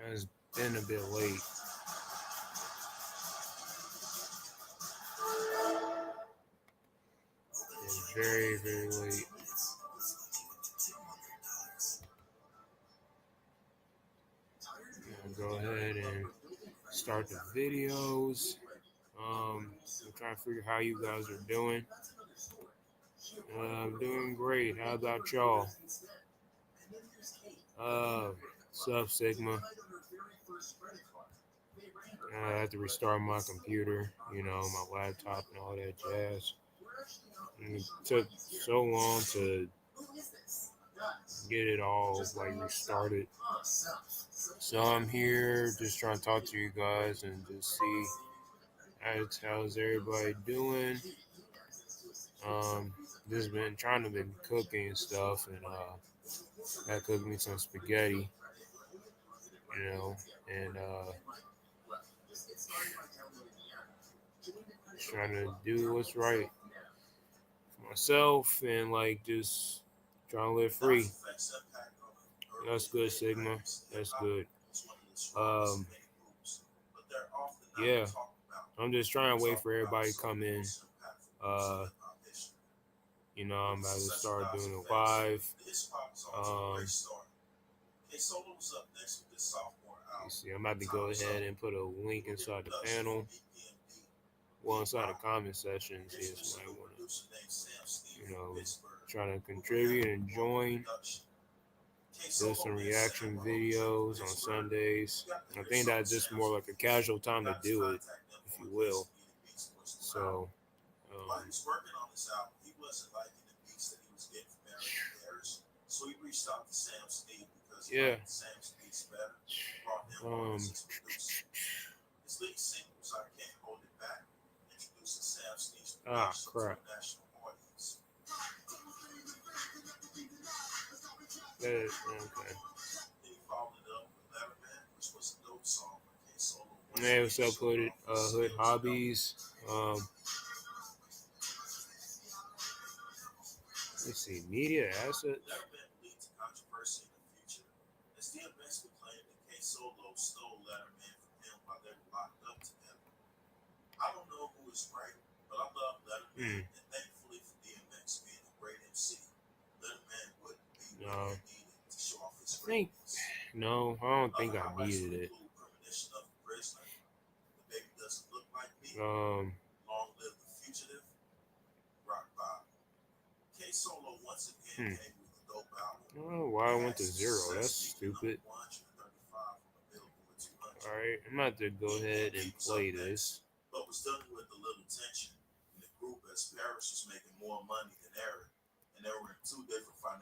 It's been a bit late. It's very, very late. I'm gonna go ahead and start the videos. I'm trying to figure how you guys are doing. I'm doing great. How about y'all? Uh, Sub Sigma. I had to restart my computer, my laptop and all that jazz. And it took so long to get it all like restarted. So I'm here just trying to talk to you guys and just see how's everybody doing. Um, just been trying to been cooking and stuff, and I cooked me some spaghetti, you know, and trying to do what's right for myself and like just trying to live free. That's good, Sigma. That's good. Um, yeah, I'm just trying to wait for everybody to come in. Uh, I'm about to start doing it live. Let's see, I'm about to go ahead and put a link inside the panel. Well, inside the comment section, see if somebody want to, try to contribute and join. Do some reaction videos on Sundays. I think that's just more like a casual time to do it, if you will. So, yeah. Um, crap. Okay. Hey, what's up, Hood Hobbies? Let's see, media assets. Hmm. No, I think no, I don't think I needed it. Um, hmm. I don't know why I went to zero. That's stupid. All right, I'm about to go ahead and play this.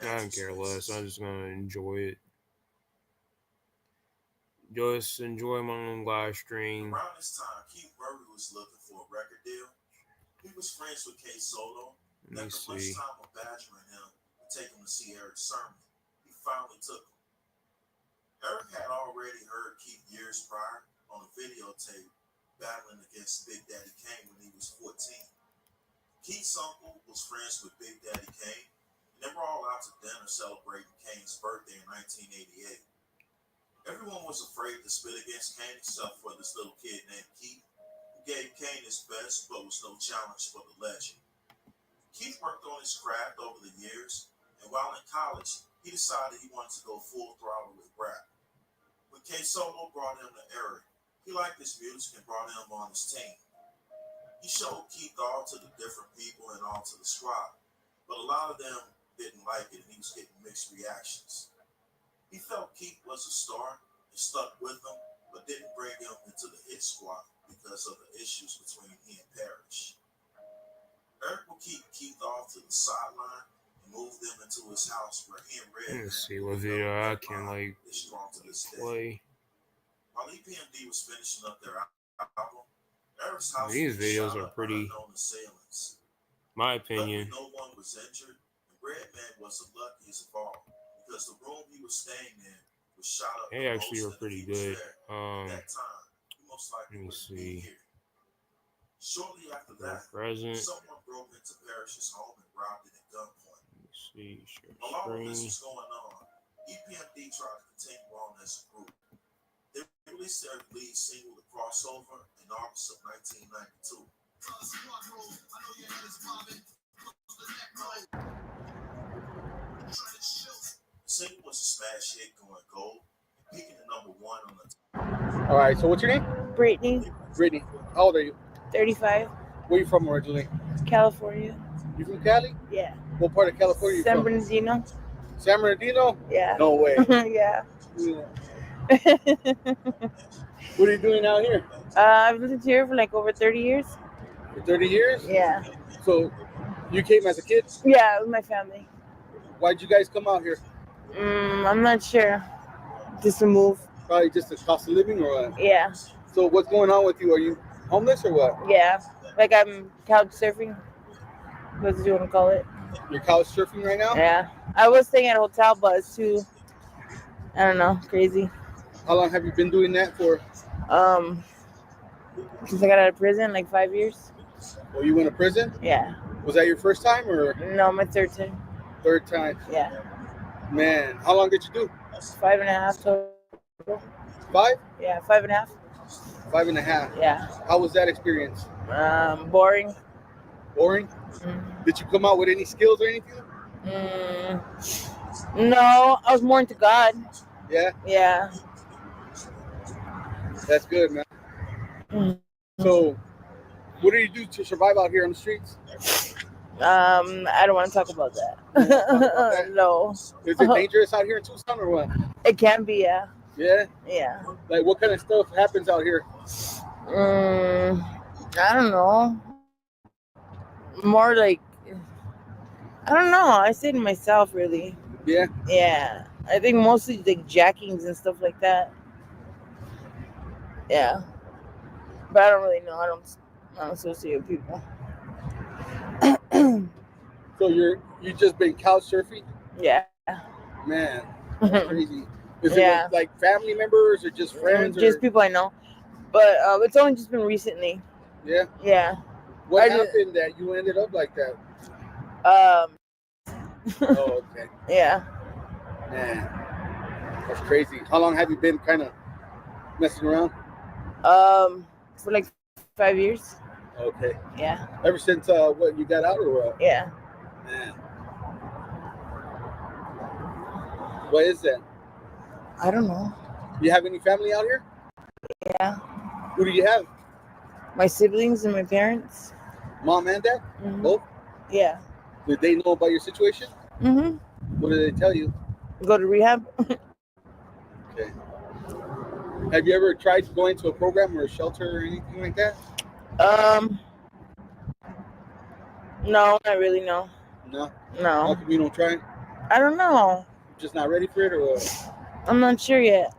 I don't care less. I'm just gonna enjoy it. Just enjoy my own live stream. Let me see. Let's see what video I can like play. These videos are pretty, my opinion. They actually are pretty good. Let me see. Go present. Let me see. Share screen. All right. So what's your name? Brittany, Brittany. How old are you? 35, Where are you from originally? California. You from Cali? Yeah. What part of California are you San from? Bernardino. San Bernardino? Yeah. No way. Yeah. What are you doing out here? I've lived here for like over 30 years. For 30 years? Yeah. So you came as a kid? Yeah, with my family. Why'd you guys come out here? I'm not sure. Just to move. Probably just the cost of living or what? Yeah. So what's going on with you? Are you homeless or what? Yeah. Like I'm couch surfing. What do you want to call it? You're couch surfing right now? Yeah. I was staying at a hotel, but it's too, I don't know, crazy. How long have you been doing that for? Since I got out of prison, like 5 years. Oh, you went to prison? Yeah. Was that your first time or No, my third time. third time? Yeah. Man, how long did you do? 5.5 total. 5? Yeah, 5.5. 5.5. Yeah. How was that experience? Boring. Boring? Mm. Did you come out with any skills or anything? No, I was more into God. Yeah, Yeah. that's good, man. Mm. So, what do you do to survive out here on the streets? I don't want to talk about that. No. Is it dangerous out here in Tucson or what? It can be, yeah. Yeah? Yeah. Like, what kind of stuff happens out here? I don't know. More like, I don't know. I say to myself, really. Yeah? Yeah. I think mostly like jackings and stuff like that. Yeah. But I don't really know. I don't associate with people. So you just been couch surfing? Yeah. Man, that's crazy. Is it Yeah. with, like family members or just friends? Just people I know. But it's only just been recently. Yeah? Yeah. What happened that you ended up like that? Oh, okay. Yeah. Man, that's crazy. How long have you been kind of messing around? For like 5 years. Okay. Yeah. Ever since what, you got out or what? Yeah. Man. What is that? I don't know. You have any family out here? Yeah. Who do you have? My siblings and my parents. Mom and dad? Mm-hmm. Both? Yeah. Did they know about your situation? Mm-hmm. What did they tell you? Go to rehab. Okay. Have you ever tried going to a program or a shelter or anything like that? No, not really. No. No? No. How come you don't try it? I don't know. You're just not ready for it or what? I'm not sure yet.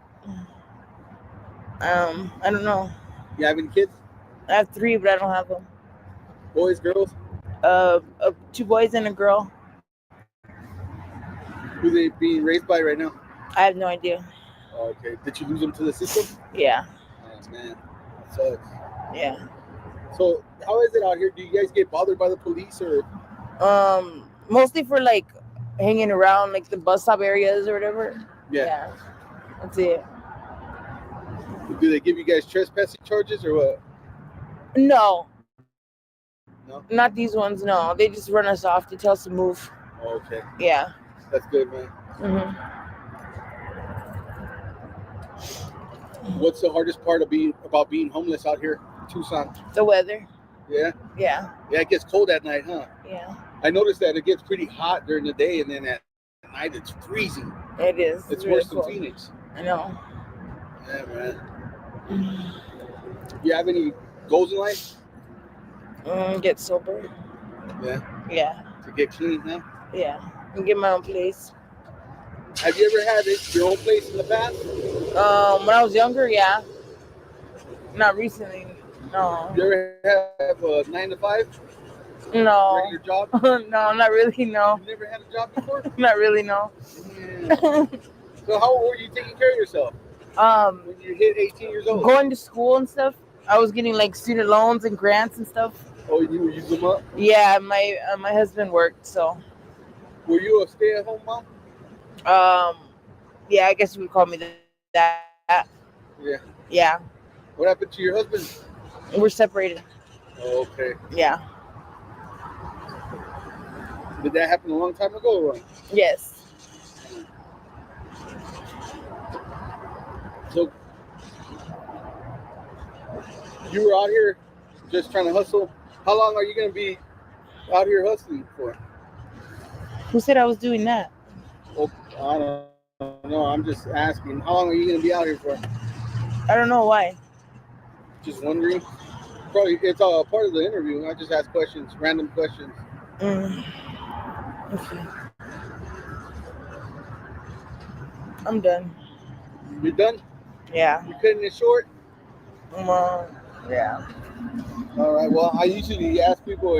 I don't know. You have any kids? I have 3, but I don't have them. Boys, girls? 2 boys and a girl. Who are they being raised by right now? I have no idea. Oh, okay. Did you lose them to the system? Yeah. Oh, man. That sucks. Yeah. So, how is it out here? Do you guys get bothered by the police or? Mostly for like hanging around like the bus stop areas or whatever. Yeah. That's it. Do they give you guys trespassing charges or what? No. No? Not these ones, no. They just run us off to tell us to move. Oh, okay. Yeah. That's good, man. Mm-hmm. What's the hardest part about being homeless out here in Tucson? The weather. Yeah? Yeah. Yeah, it gets cold at night, huh? Yeah. I noticed that it gets pretty hot during the day, and then at night it's freezing. It is. It's really worse cool. than Phoenix. I know. Yeah, man. You have any goals in life? Get sober. Yeah. Yeah. To get clean, huh? Yeah. And get my own place. Have you ever had your own place in the past? When I was younger, yeah. Not recently. No. You ever have a 9 to 5? No. Regular job? No, not really. No. You never had a job before? Not really. No. Yeah. So how old were you taking care of yourself? When you hit 18 years old? Going to school and stuff. I was getting like student loans and grants and stuff. Oh, you would use them up? Yeah, my husband worked, so. Were you a stay-at-home mom? Yeah, I guess you would call me that. Yeah. Yeah, What happened to your husband? we're separated. Oh, okay. Yeah. Did that happen a long time ago or what? Yes. So you were out here just trying to hustle. How long are you going to be out here hustling for? Who said I was doing that? Well, I don't know. I'm just asking. How long are you going to be out here for? I don't know why. Just wondering. Probably it's all part of the interview. I just ask questions, random questions. Mm. Okay. I'm done. You're done? Yeah. You're cutting it short? Well, yeah. All right. Well, I usually ask people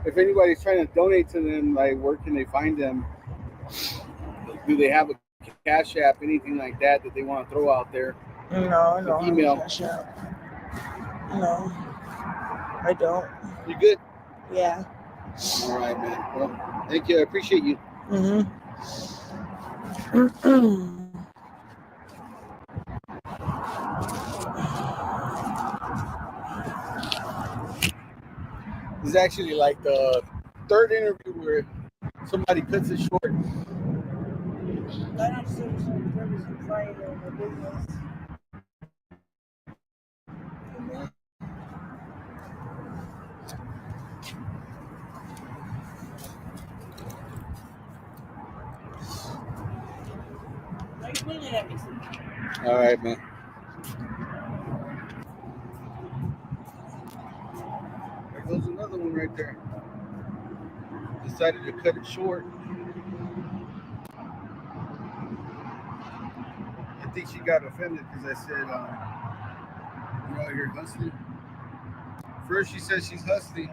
if anybody's trying to donate to them, like where can they find them? Do they have a cash app, anything like that they want to throw out there? No, I An don't have email. a cash out. No, I don't. You good? Yeah. All right, man. Well, thank you. I appreciate you. Mm-hmm. This is actually like the third interview where somebody cuts it short. I don't see some purpose in trying the business. Why are you pointing at me? All right, man. There goes another one right there. Decided to cut it short. I think she got offended because I said, you're out here hustling. First, she says she's hustling.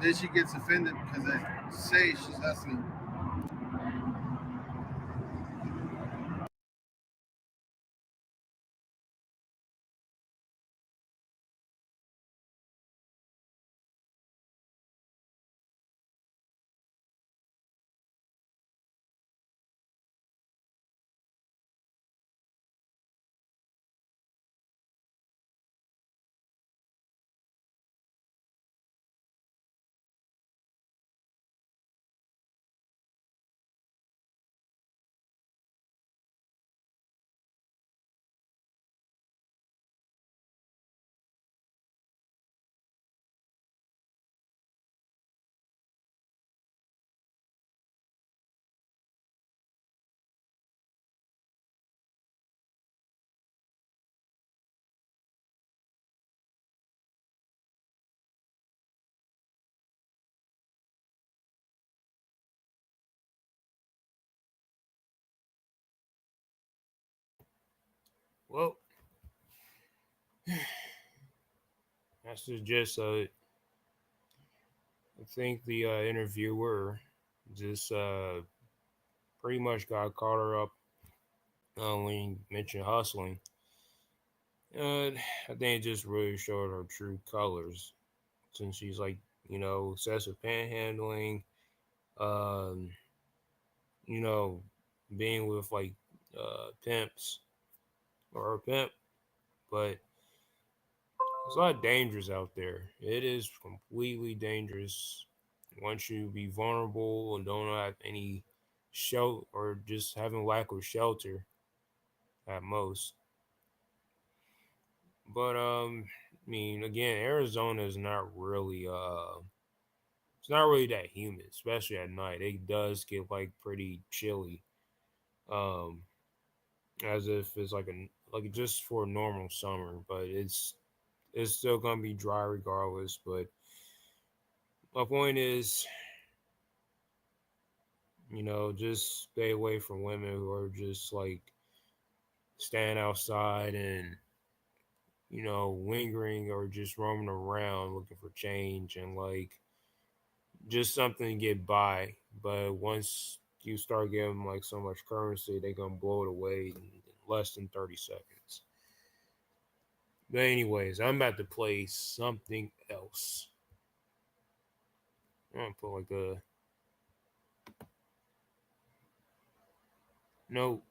Then she gets offended because I say she's hustling. Well, that's the gist of it. I think the interviewer just pretty much got caught her up when you mentioned hustling. I think it just really showed her true colors since she's like, excessive panhandling, um, you know, being with like pimps or a pimp, but there's a lot of dangers out there. It is completely dangerous once you be vulnerable and don't have any shelter or just having lack of shelter at most. But I mean, again, Arizona is not really it's not really that humid, especially at night. It does get like pretty chilly, um, as if it's like just for a normal summer. But it's still gonna be dry regardless. But my point is, just stay away from women who are just like staying outside and lingering or just roaming around looking for change and like just something to get by. But once you start giving like so much currency, they're gonna blow it away in less than 30 seconds. But anyways, I'm about to play something else. I'm gonna put like a no.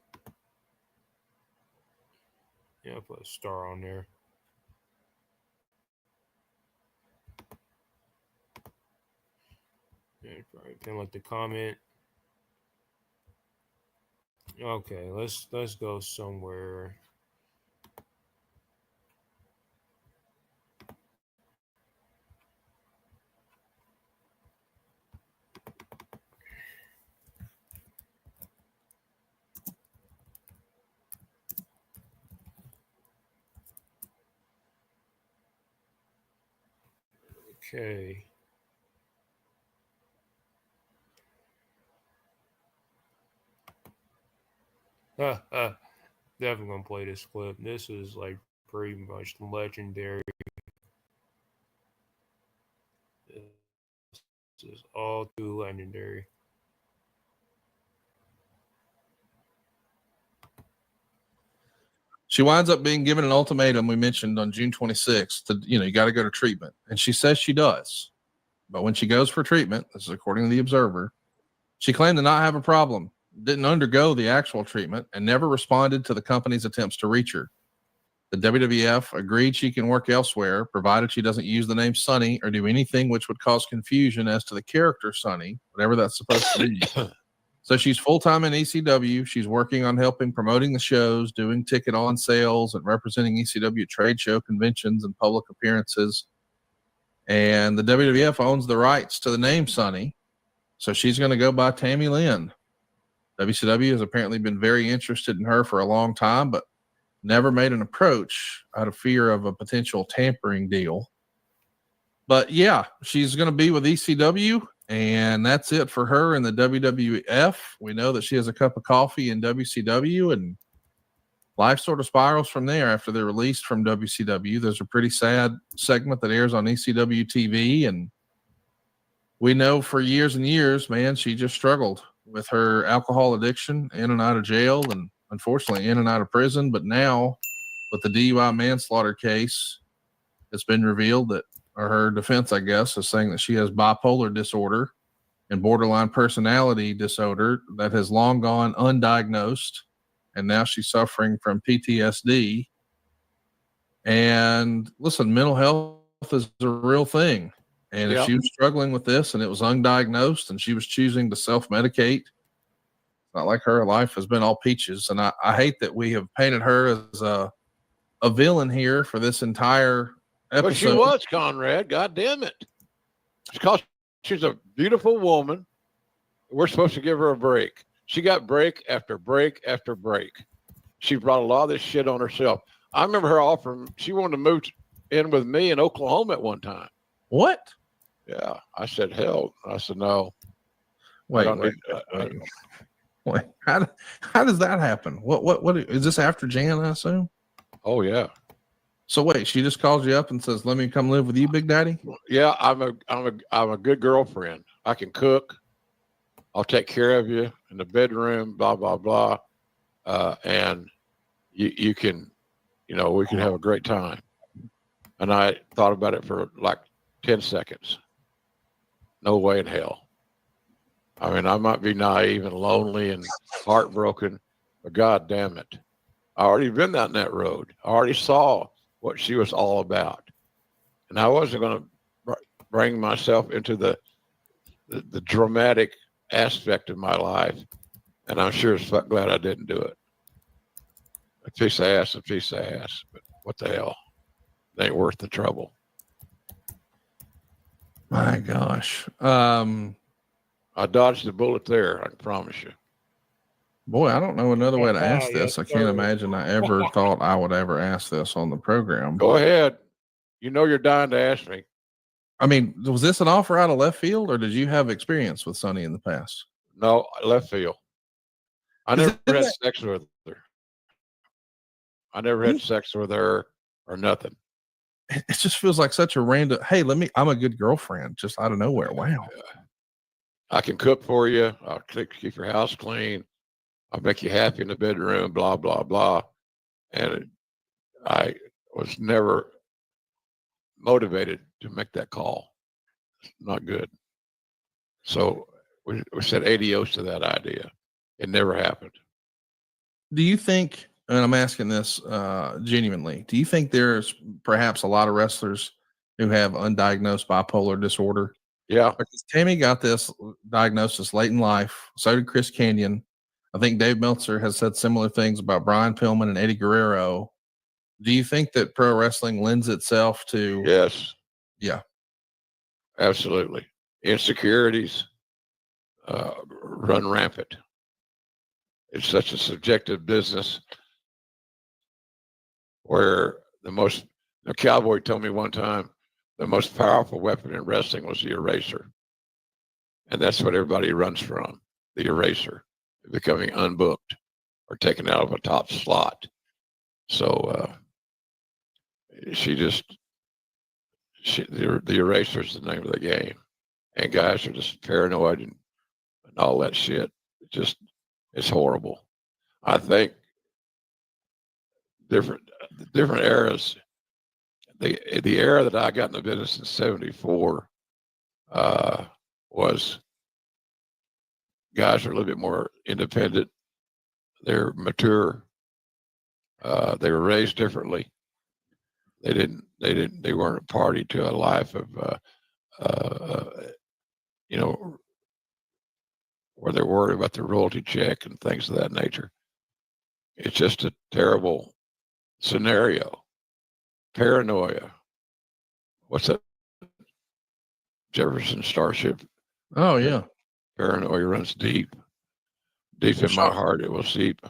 Yeah, I'll put a star on there. Yeah, probably pin like the comment. Okay, let's go somewhere. Okay. Definitely gonna play this clip. This is like pretty much legendary. This is all too legendary. She winds up being given an ultimatum, we mentioned, on June 26th to, you got to go to treatment. And she says she does. But when she goes for treatment, this is according to the Observer, she claimed to not have a problem, didn't undergo the actual treatment, and never responded to the company's attempts to reach her. The WWF agreed she can work elsewhere, provided she doesn't use the name Sunny or do anything which would cause confusion as to the character Sunny, whatever that's supposed to be. So she's full-time in ECW. She's working on helping promoting the shows, doing ticket on sales, and representing ECW trade show conventions and public appearances. And the WWF owns the rights to the name Sunny. So she's going to go by Tammy Lynn. WCW has apparently been very interested in her for a long time, but never made an approach out of fear of a potential tampering deal. But yeah, she's going to be with ECW, and that's it for her in the WWF. We know that she has a cup of coffee in WCW, and life sort of spirals from there after they're released from WCW. There's a pretty sad segment that airs on ECW TV, and we know for years and years, man, she just struggled with her alcohol addiction, in and out of jail, and unfortunately in and out of prison. But now with the DUI manslaughter case, it's been revealed that, or her defense, I guess, is saying that she has bipolar disorder and borderline personality disorder that has long gone undiagnosed. And now she's suffering from PTSD. And listen, mental health is a real thing. And if she was struggling with this and it was undiagnosed and she was choosing to self-medicate, it's not like her life has been all peaches. And I hate that we have painted her as a villain here for this entire episode. But she was, Conrad. God damn it. Because she's a beautiful woman. We're supposed to give her a break. She got break after break after break. She brought a lot of this shit on herself. I remember her offering, she wanted to move in with me in Oklahoma at one time. What? Yeah. I said, hell. I said, no. Wait. How does that happen? What is this after Jan, I assume? Oh yeah. So wait, she just calls you up and says, "Let me come live with you, Big Daddy." Yeah, I'm a good girlfriend. I can cook. I'll take care of you in the bedroom. Blah blah blah, and you can, we can have a great time. And I thought about it for like 10 seconds. No way in hell. I mean, I might be naive and lonely and heartbroken, but God damn it, I already been down that road. I already saw what she was all about. And I wasn't going to bring myself into the dramatic aspect of my life. And I'm sure as fuck glad I didn't do it. A piece of ass, but what the hell? It ain't worth the trouble. My gosh. I dodged the bullet there, I can promise you. Boy, I don't know another way to ask this. Yes, I can't imagine I ever thought I would ever ask this on the program. Go ahead. You're dying to ask me. I mean, was this an offer out of left field, or did you have experience with Sunny in the past? No, left field. I never had sex with her. I never had sex with her or nothing. It just feels like such a random, hey, I'm a good girlfriend, just out of nowhere. Wow. I can cook for you. I'll keep your house clean. I'll make you happy in the bedroom, blah, blah, blah. And I was never motivated to make that call. It's not good. So we said adios to that idea. It never happened. Do you think and I'm asking this genuinely, do you think there's perhaps a lot of wrestlers who have undiagnosed bipolar disorder? Yeah. Because Tammy got this diagnosis late in life. So did Chris Canyon. I think Dave Meltzer has said similar things about Brian Pillman and Eddie Guerrero. Do you think that pro wrestling lends itself to? Yes. Yeah. Absolutely. Insecurities run rampant. It's such a subjective business where the cowboy told me one time, the most powerful weapon in wrestling was the eraser. And that's what everybody runs from, the eraser, becoming unbooked or taken out of a top slot. So the eraser is the name of the game. And guys are just paranoid and all that shit. It's horrible. I think different eras. The era that I got in the business in '74 was guys are a little bit more independent. They're mature. They were raised differently. They weren't a party to a life of you know, where they're worried about the royalty check and things of that nature. It's just a terrible scenario. Paranoia. What's that? Jefferson Starship. Oh yeah. Paranoia runs deep. Deep in my heart, it will seep.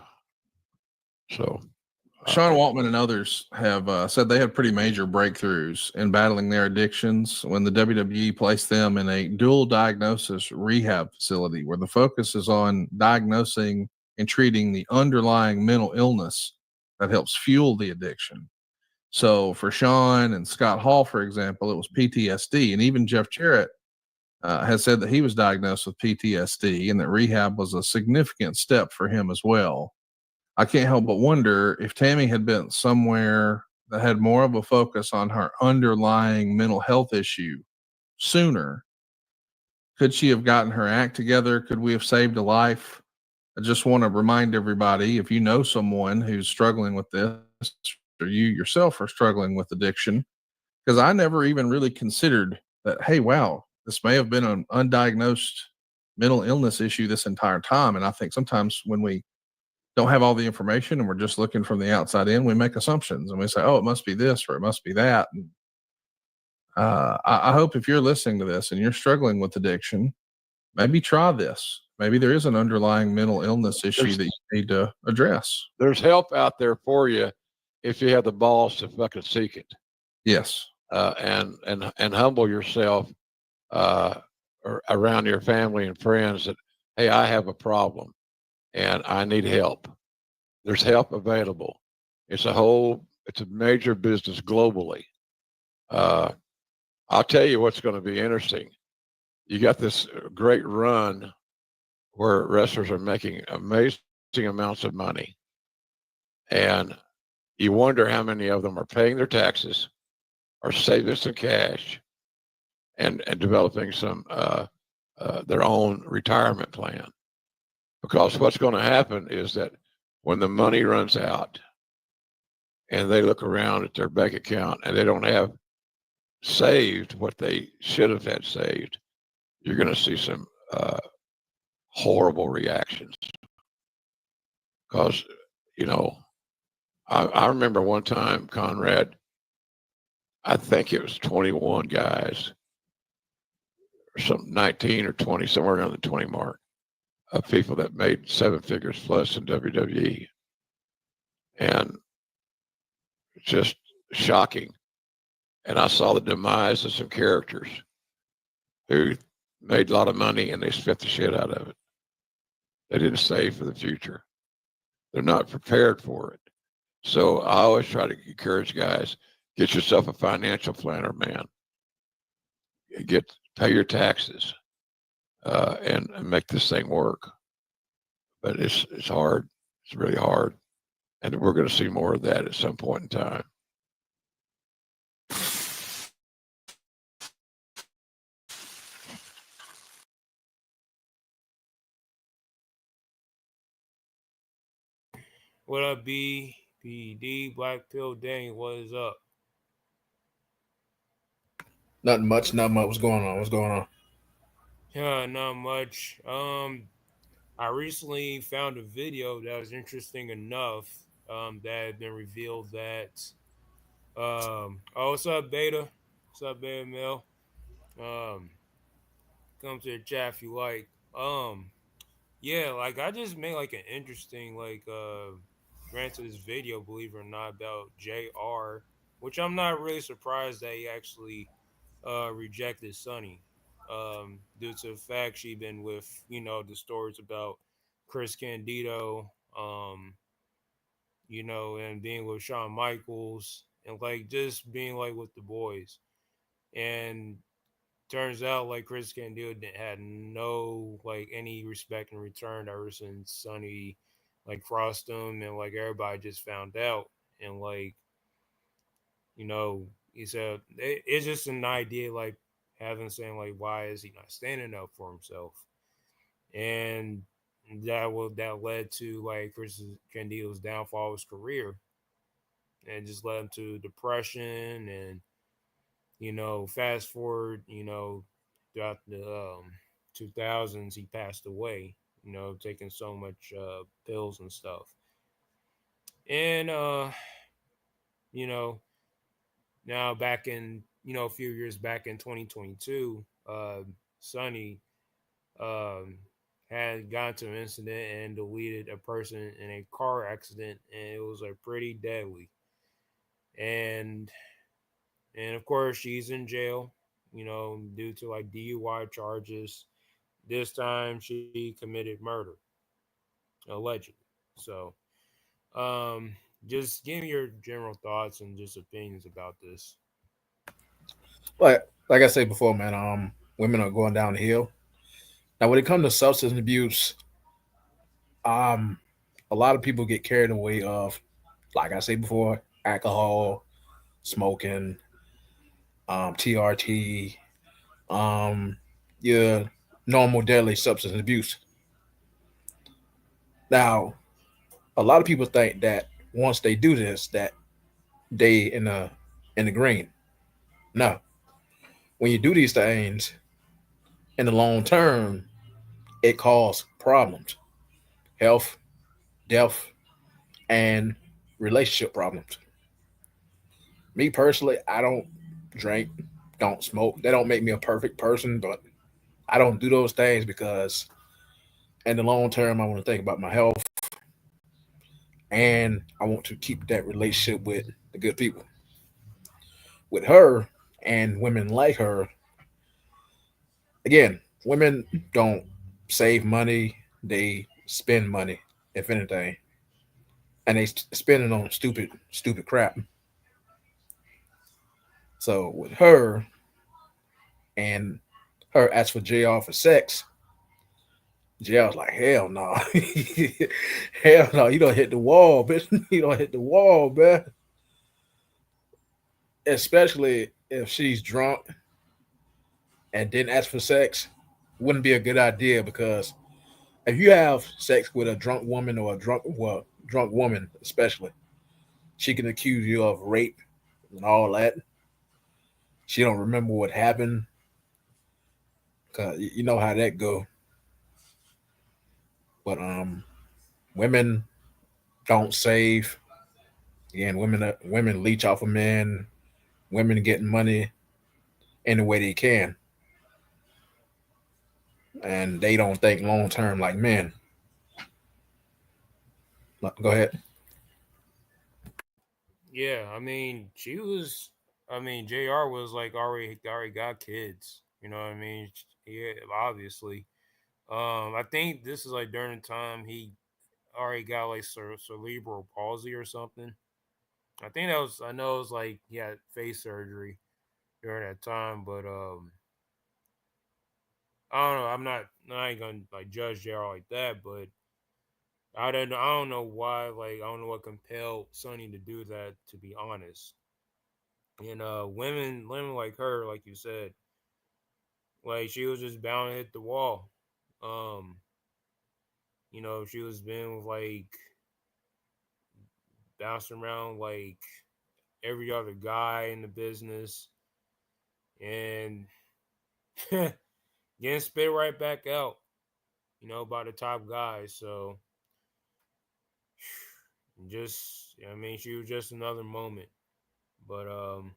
So Sean Waltman and others have said they had pretty major breakthroughs in battling their addictions when the WWE placed them in a dual diagnosis rehab facility where the focus is on diagnosing and treating the underlying mental illness that helps fuel the addiction. So for Sean and Scott Hall, for example, it was PTSD. And even Jeff Jarrett has said that he was diagnosed with PTSD and that rehab was a significant step for him as well. I can't help but wonder if Tammy had been somewhere that had more of a focus on her underlying mental health issue sooner. Could she have gotten her act together? Could we have saved a life? I just want to remind everybody, if you know someone who's struggling with this, or you yourself are struggling with addiction, because I never even really considered that, hey, wow, this may have been an undiagnosed mental illness issue this entire time. And I think sometimes when we don't have all the information and we're just looking from the outside in, we make assumptions and we say, oh, it must be this or it must be that. And, I hope if you're listening to this and you're struggling with addiction, maybe try this. Maybe there is an underlying mental illness issue that you need to address. There's help out there for you if you have the balls to fucking seek it. Yes. And humble yourself around your family and friends that, hey, I have a problem and I need help. There's help available. It's a major business globally. I'll tell you what's going to be interesting. You got this great run where wrestlers are making amazing amounts of money. And you wonder how many of them are paying their taxes or saving some cash and developing some their own retirement plan. Because what's going to happen is that when the money runs out and they look around at their bank account and they don't have saved what they should have had saved, you're going to see some horrible reactions. Because, I remember one time, Conrad, I think it was 21 guys, or something, 19 or 20, somewhere around the 20 mark, of people that made 7 figures plus in WWE. And it's just shocking. And I saw the demise of some characters who made a lot of money and they spent the shit out of it. They didn't save for the future. They're not prepared for it. So I always try to encourage guys, get yourself a financial planner, man. Pay your taxes and make this thing work. But it's hard. It's really hard. And we're going to see more of that at some point in time. What up, B? PD, Black Pill Dang, what is up? Nothing much. Not much. What's going on? What's going on? Yeah, not much. I recently found a video that was interesting enough. That had been revealed that oh, what's up, Beta? What's up, Beta Mill? Um, come to the chat if you like. Yeah, like I just made like an interesting rant to this video, believe it or not, about JR, which I'm not really surprised that he actually rejected Sunny. Due to the fact she been with, the stories about Chris Candido, and being with Shawn Michaels and like just being like with the boys. And turns out like Chris Candido had no like any respect in return ever since Sonny like crossed him, and like everybody just found out. And like, he said it's just an idea like having saying like why is he not standing up for himself? And that led to like Chris Candido's downfall of his career, and just led him to depression. And fast forward, throughout the 2000s, he passed away, taking so much pills and stuff. And, you know, now back in, a few years back in 2022, Sonny um, had gotten to an incident and deleted a person in a car accident, and it was like pretty deadly. And of course, she's in jail, due to like DUI charges. This time, she committed murder, allegedly. So, um, just give me your general thoughts and just opinions about this. Like I said before, man. Women are going downhill now. When it comes to substance abuse, um, a lot of people get carried away of, like I said before, alcohol, smoking, TRT, um, your normal daily substance abuse. Now, a lot of people think that once they do this, that they in the green. No, when you do these things in the long term, it causes problems, health, death, and relationship problems. Me personally, I don't drink, don't smoke. They don't make me a perfect person, but I don't do those things because in the long term, I want to think about my health and I want to keep that relationship with the good people. With her and women like her, again, women don't save money, they spend money, if anything, and they spend it on stupid crap. So with her and her asked for JR for sex, JR's like, hell no. Hell no, you don't hit the wall, bitch. You don't hit the wall, man. Especially if she's drunk and didn't ask for sex, wouldn't be a good idea because if you have sex with a drunk woman or a drunk woman especially, she can accuse you of rape and all that. She don't remember what happened because you know how that go. But women don't save. Again, women leech off of men. Women getting money any way they can, and they don't think long term like men. Go ahead. Yeah, I mean, JR was like already got kids. You know what I mean? Yeah, obviously. I think this is like during the time he already got like cerebral palsy or something. I know it was like he had face surgery during that time, but I don't know. I ain't gonna like judge JR like that, but I don't know why. Like I don't know what compelled Sonny to do that. To be honest, and women like her, like you said, like she was just bound to hit the wall. Um, she was been with like bouncing around like every other guy in the business, and getting spit right back out, by the top guys. So just, I mean, she was just another moment. But I'm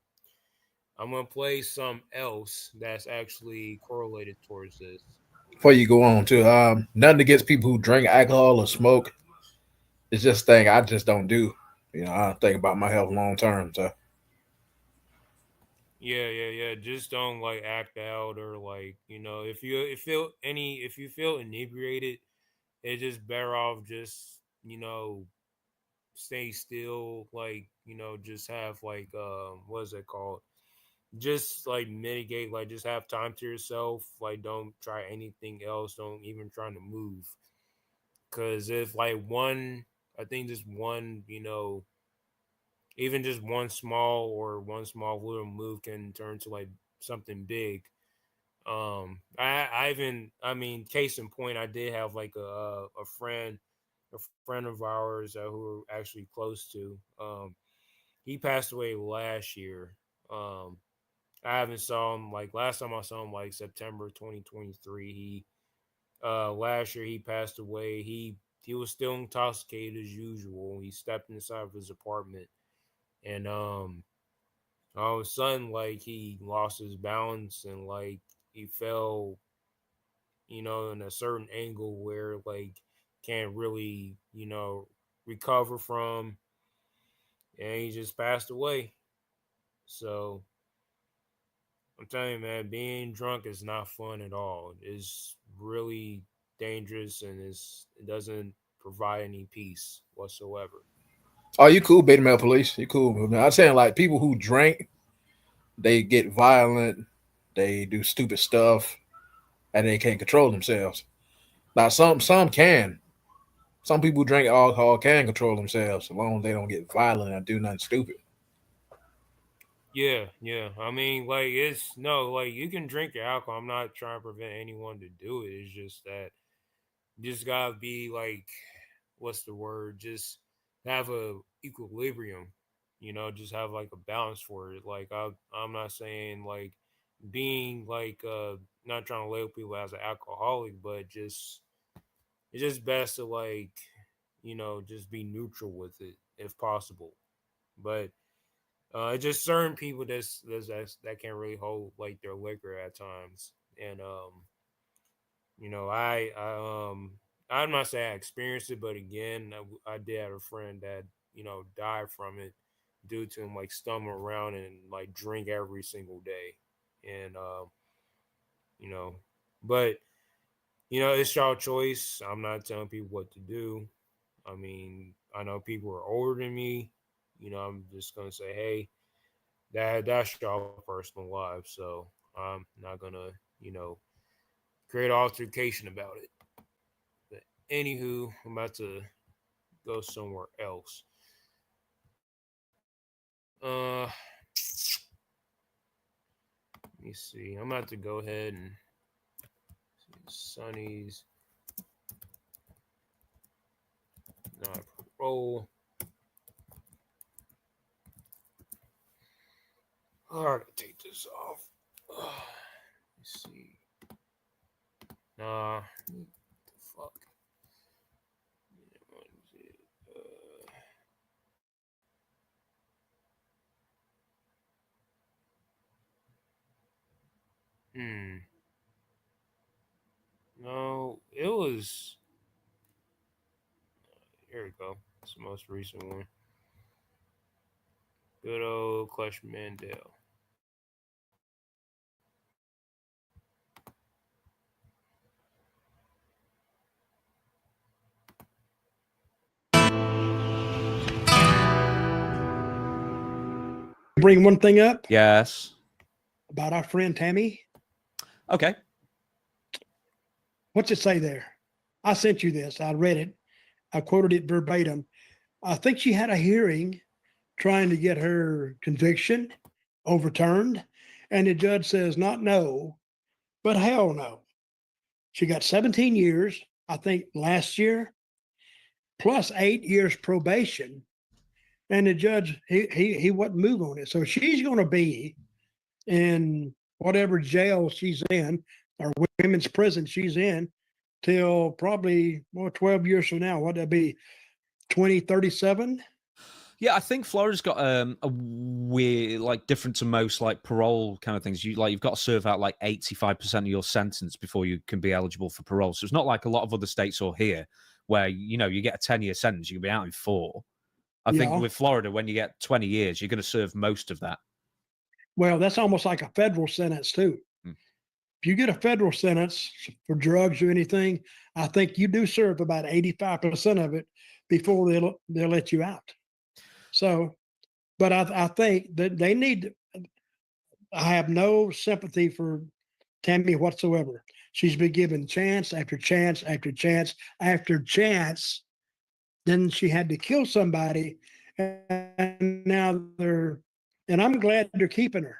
gonna play some else that's actually correlated towards this. Before you go on to nothing against people who drink alcohol or smoke. It's just a thing I just don't do. I don't think about my health long term. So Yeah. Just don't like act out, or like, if you feel inebriated, it's just better off just, stay still, like, just have like what is it called? Just like mitigate, like just have time to yourself, like don't try anything else, don't even try to move. Cause if like I think just one, even just one small little move can turn to like something big. I mean, case in point, I did have like a friend of ours who we're actually close to. He passed away last year. I haven't saw him, like last time I saw him like September 2023. He last year he passed away. He was still intoxicated as usual. He stepped inside of his apartment, and all of a sudden, like he lost his balance, and like he fell, in a certain angle where like can't really, recover from, and he just passed away. So I'm telling you, man, being drunk is not fun at all. It's really dangerous, and it doesn't provide any peace whatsoever. are you cool, beta male police? You cool? I'm saying like people who drink, they get violent, they do stupid stuff, and they can't control themselves. Now some can. Some people who drink alcohol can control themselves as long as they don't get violent and do nothing stupid. Yeah. I mean, like it's no, like you can drink your alcohol. I'm not trying to prevent anyone to do it. It's just that you just gotta be like, what's the word? Just have a equilibrium. Just have like a balance for it. Like I'm not saying like being like not trying to label people as an alcoholic, but just it's just best to like, just be neutral with it if possible. But just certain people that can't really hold like their liquor at times, and I'm not saying I experienced it, but again, I did have a friend that died from it due to him like stumbling around and like drink every single day, and you know, but it's y'all choice. I'm not telling people what to do. I mean, I know people are older than me. I'm just gonna say, hey, that's y'all personal lives. So I'm not gonna, create altercation about it. But anywho, I'm about to go somewhere else. Let me see. I'm about to go ahead and Sonny's not roll. All right, take this off. Let's see. Nah, what the fuck? Hmm. No, it was. Here we go. It's the most recent one. Good old Clutch Mandel. Bring one thing up Yes. about our friend Tammy. Okay. What's it say there? I sent you this. I read it. I quoted it verbatim. I think she had a hearing trying to get her conviction overturned, and the judge says not no, but hell no. She got 17 years, I think last year, plus 8 years probation And the judge, he wouldn't move on it. So she's going to be in whatever jail she's in or women's prison she's in till probably 12 years from now. What would that be? 2037? Yeah, I think Florida's got a weird, like, different to most like parole kind of things. You've got to serve out like 85% of your sentence before you can be eligible for parole. So it's not like a lot of other states or here where you get a 10-year sentence, you can be out in 4. I think with Florida, when you get 20 years, you're going to serve most of that. Well, that's almost like a federal sentence too. If you get a federal sentence for drugs or anything, I think you do serve about 85% of it before they'll let you out. So, but I think that they need. I have no sympathy for Tammy whatsoever. She's been given chance after chance after chance after chance. Then she had to kill somebody, and now and I'm glad they're keeping her.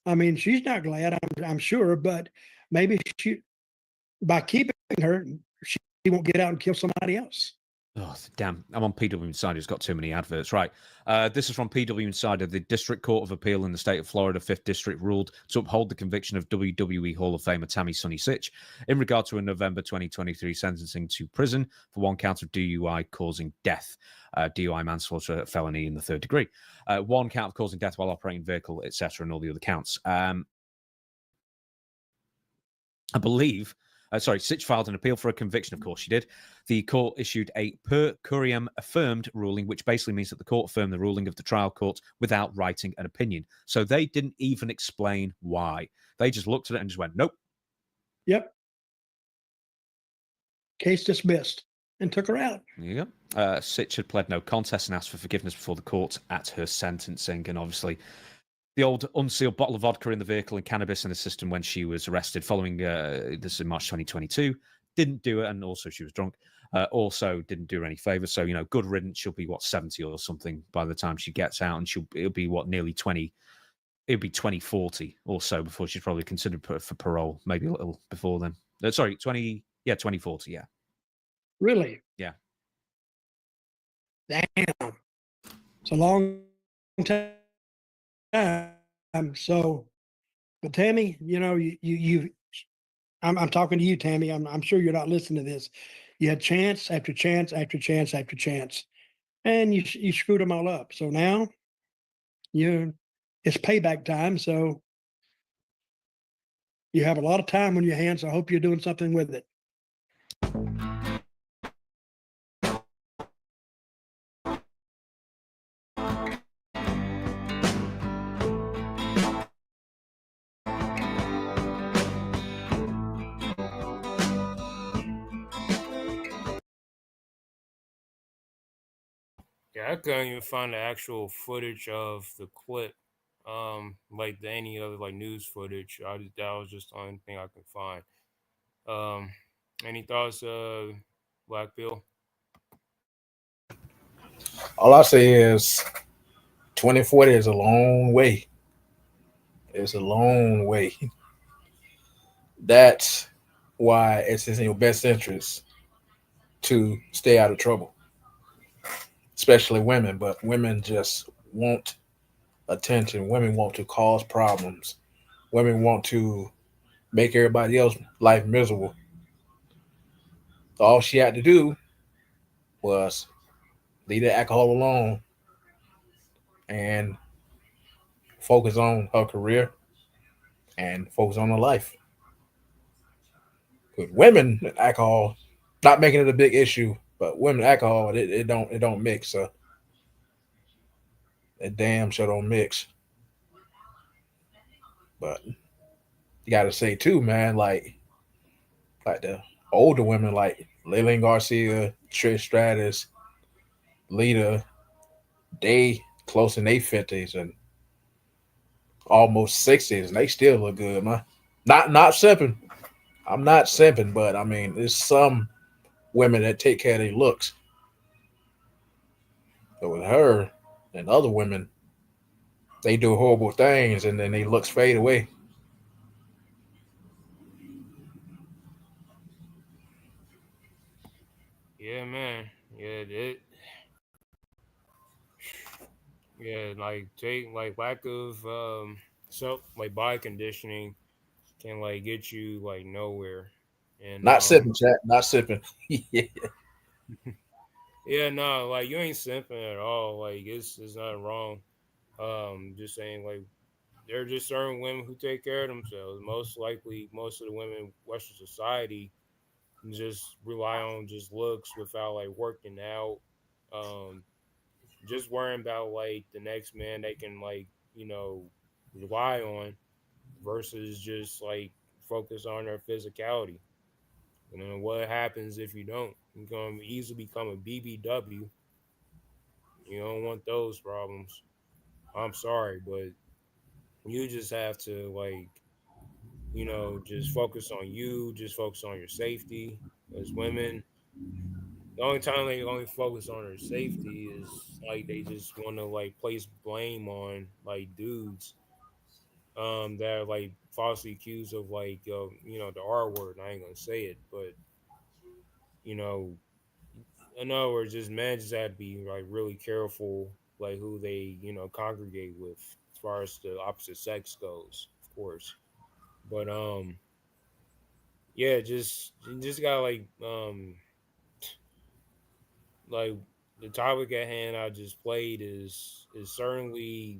I mean, she's not glad, I'm sure, but maybe by keeping her, she won't get out and kill somebody else. Oh, damn. I'm on PW Insider. It's got too many adverts. Right. This is from PW Insider. The District Court of Appeal in the state of Florida, 5th District, ruled to uphold the conviction of WWE Hall of Famer Tammy Sonny Sitch in regard to a November 2023 sentencing to prison for 1 count of DUI causing death. DUI manslaughter felony in the 3rd degree. 1 count of causing death while operating vehicle, etc., and all the other counts. I believe... Sitch filed an appeal for a conviction. Of course she did. The court issued a per curiam affirmed ruling, which basically means that the court affirmed the ruling of the trial court without writing an opinion. So they didn't even explain why. They just looked at it and just went, nope. Yep. Case dismissed and took her out. There you go. Sitch had pled no contest and asked for forgiveness before the court at her sentencing. And obviously, the old unsealed bottle of vodka in the vehicle and cannabis in the system when she was arrested following this in March 2022 didn't do it, and also she was drunk. Also didn't do her any favors. So good riddance. She'll be 70 or something by the time she gets out, and it'll be nearly 20. It'll be 2040 or so before she's probably considered for parole. Maybe a little before then. 2040. Yeah. Really? Yeah. Damn. It's a long time. So, but Tammy, I'm talking to you, Tammy. I'm sure you're not listening to this. You had chance after chance after chance after chance, and you screwed them all up. So now, it's payback time. So you have a lot of time on your hands. I hope you're doing something with it. Yeah, I couldn't even find the actual footage of the clip, like any other like news footage. That was just the only thing I could find. Any thoughts, Black Bill? All I say is 2040 is a long way. It's a long way. That's why it's in your best interest to stay out of trouble, especially women. But women just want attention. Women want to cause problems. Women want to make everybody else's life miserable. All she had to do was leave the alcohol alone and focus on her career and focus on her life. With women, alcohol, not making it a big issue, but women alcohol, it don't mix. So it damn sure don't mix. But you got to say too, man, like the older women, like Lillian Garcia, Trish Stratus, Lita, they close in their 50s and almost 60s, and they still look good, man. Not simping. I'm not simping, but I mean, there's some women that take care of their looks. But with her and other women, they do horrible things and then their looks fade away. Yeah, man. Yeah, take like lack of self like body conditioning can like get you like nowhere. And Not sipping, chat. Not sipping. Yeah. yeah, no, like you ain't simping at all. Like it's nothing wrong. Just saying like there are just certain women who take care of themselves. Most likely, most of the women in Western society just rely on just looks without like working out. Um, just worrying about like the next man they can like rely on versus just like focus on their physicality. And then what happens if you don't? You're gonna easily become a BBW. You don't want those problems. I'm sorry, but you just have to like just focus on you, just focus on your safety. As women, the only time they only focus on their safety is like they just want to like place blame on like dudes that are like falsely accused of like the R word. I ain't gonna say it, but you know, in other words, just men just have to be like really careful like who they congregate with as far as the opposite sex goes, of course. But yeah, just you just gotta like the topic at hand I just played is certainly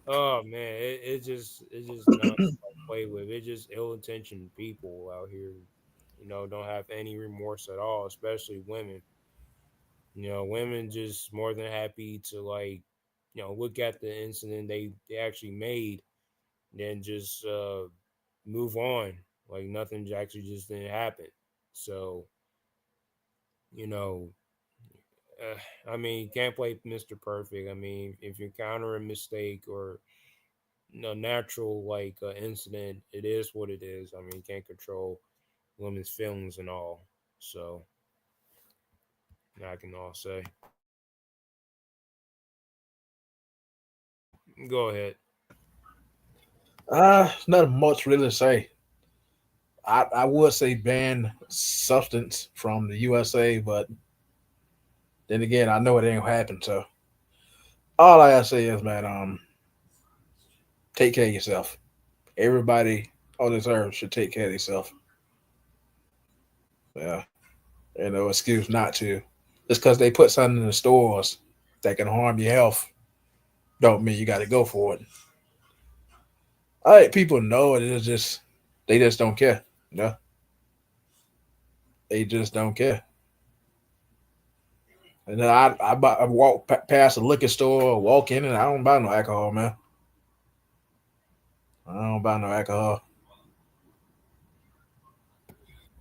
oh man, it's just not to like, play with. It's just ill intentioned people out here, don't have any remorse at all, especially women. Women just more than happy to like, look at the incident they actually made, then just move on. Like nothing actually just didn't happen. So, you know, I mean, can't play Mr. Perfect. I mean, if you encounter a mistake or natural like incident, it is what it is. I mean, you can't control women's feelings and all. So I can all say, go ahead. Not much really to say. I would say ban substance from the USA, but then again, I know it ain't gonna happen. So all I gotta say is, man, take care of yourself. Everybody on this earth should take care of themselves. Yeah, no excuse not to. Just because they put something in the stores that can harm your health, don't mean you got to go for it. All right, people know it. It's just they just don't care. You know, they just don't care. And then I walk past a liquor store, walk in, and I don't buy no alcohol, man. I don't buy no alcohol.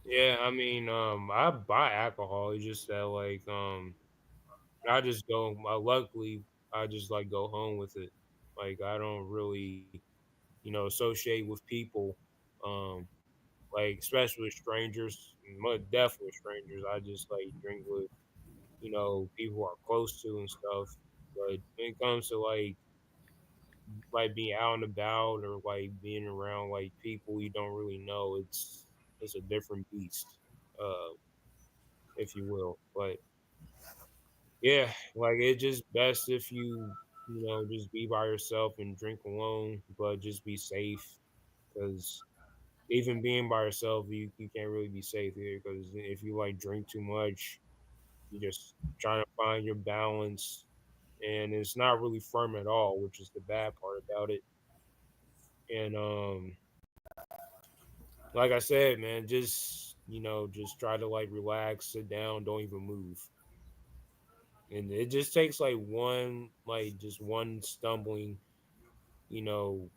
Yeah, I mean, I buy alcohol. It's just that like I just go. Luckily, I just like go home with it. Like I don't really, associate with people, um, like especially with strangers. Definitely strangers. I just like drink with people who are close to and stuff. But when it comes to like being out and about or like being around like people you don't really know, it's a different beast, uh, if you will. But yeah, like it's just best if you just be by yourself and drink alone, but just be safe because even being by yourself, you can't really be safe here because if you like drink too much, you just trying to find your balance and it's not really firm at all, which is the bad part about it. And like I said, man, just just try to like relax, sit down, don't even move. And it just takes like just one stumbling, you know,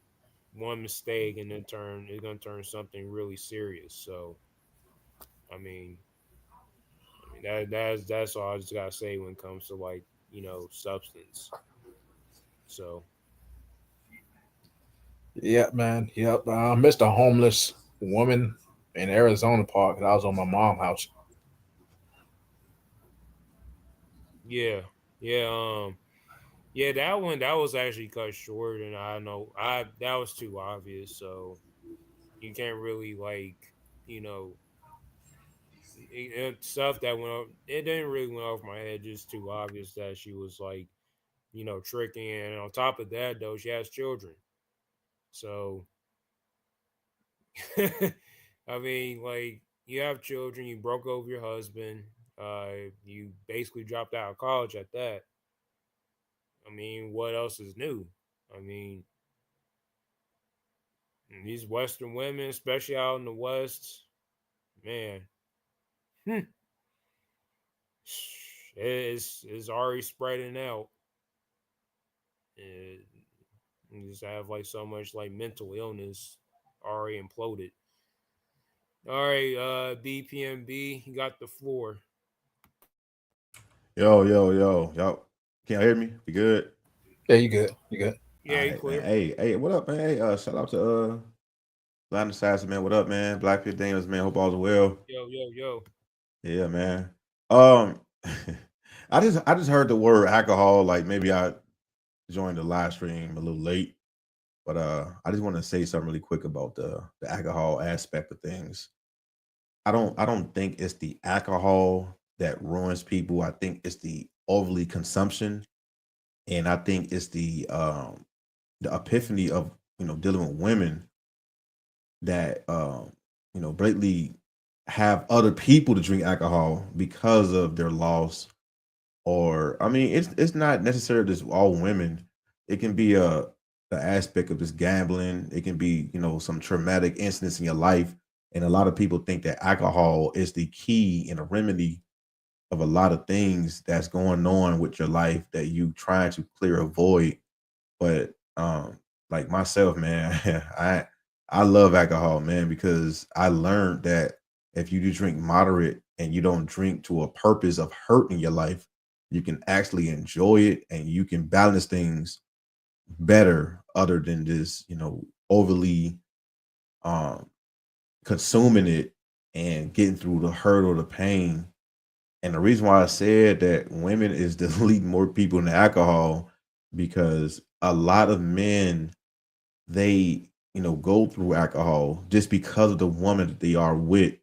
one mistake, and then it's gonna turn something really serious. So, I mean, that's all I just gotta say when it comes to like substance. So Yep, man. Yep. I missed a homeless woman in Arizona park. I was on my mom's house. yeah, yeah, yeah, that was actually cut short, and I know I that was too obvious. So you can't really like you know stuff that went off. It didn't really went off my head. Just too obvious that she was like tricking. And on top of that, though, she has children. So, I mean, like, you have children, you broke over your husband, you basically dropped out of college at that. I mean, what else is new? I mean, these Western women, especially out in the West, man, it's already spreading out. And you just have like so much like mental illness already imploded. All right, BPMB, you got the floor. Yo, yo, yo, yo. Can y'all hear me? We good? Yeah, you good. You good. All Yeah, you right, man. clear. Hey, what up, man? Hey, shout out to Line Assassin, man. What up, man? Blackfish Daniels, man. Hope all's well. Yo, yo, yo. Yeah, man. Um I just heard the word alcohol, like maybe I joined the live stream a little late, but I just want to say something really quick about the alcohol aspect of things. I don't think it's the alcohol that ruins people. I think it's the overly consumption, and I think it's the epiphany of dealing with women that greatly have other people to drink alcohol because of their loss. Or I mean, it's not necessarily just all women. It can be the aspect of just gambling. It can be some traumatic incidents in your life, and a lot of people think that alcohol is the key and a remedy of a lot of things that's going on with your life that you trying to clear a void. But like myself, man, I love alcohol, man, because I learned that if you do drink moderate and you don't drink to a purpose of hurting your life, you can actually enjoy it and you can balance things better other than just, overly um consuming it and getting through the hurt or the pain. And the reason why I said that women is deleting more people than alcohol, because a lot of men, they go through alcohol just because of the woman that they are with.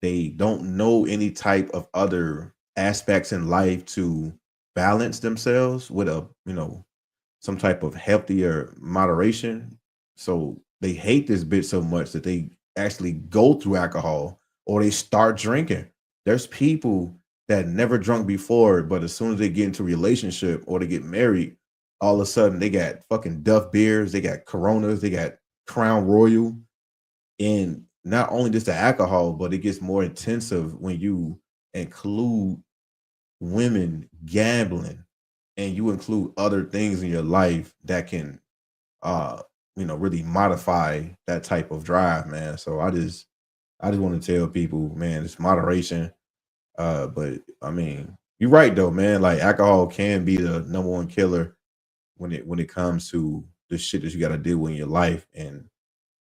They don't know any type of other aspects in life to balance themselves with a some type of healthier moderation. So they hate this bitch so much that they actually go through alcohol or they start drinking. There's people that never drunk before, but as soon as they get into a relationship or they get married, all of a sudden they got fucking Duff beers, they got Coronas, they got Crown Royal, and not only just the alcohol, but it gets more intensive when you include women gambling and you include other things in your life that can uh really modify that type of drive, man. So I just want to tell people, man, it's moderation. But I mean, you're right though, man. Like alcohol can be the number one killer when it comes to the shit that you got to deal with in your life. And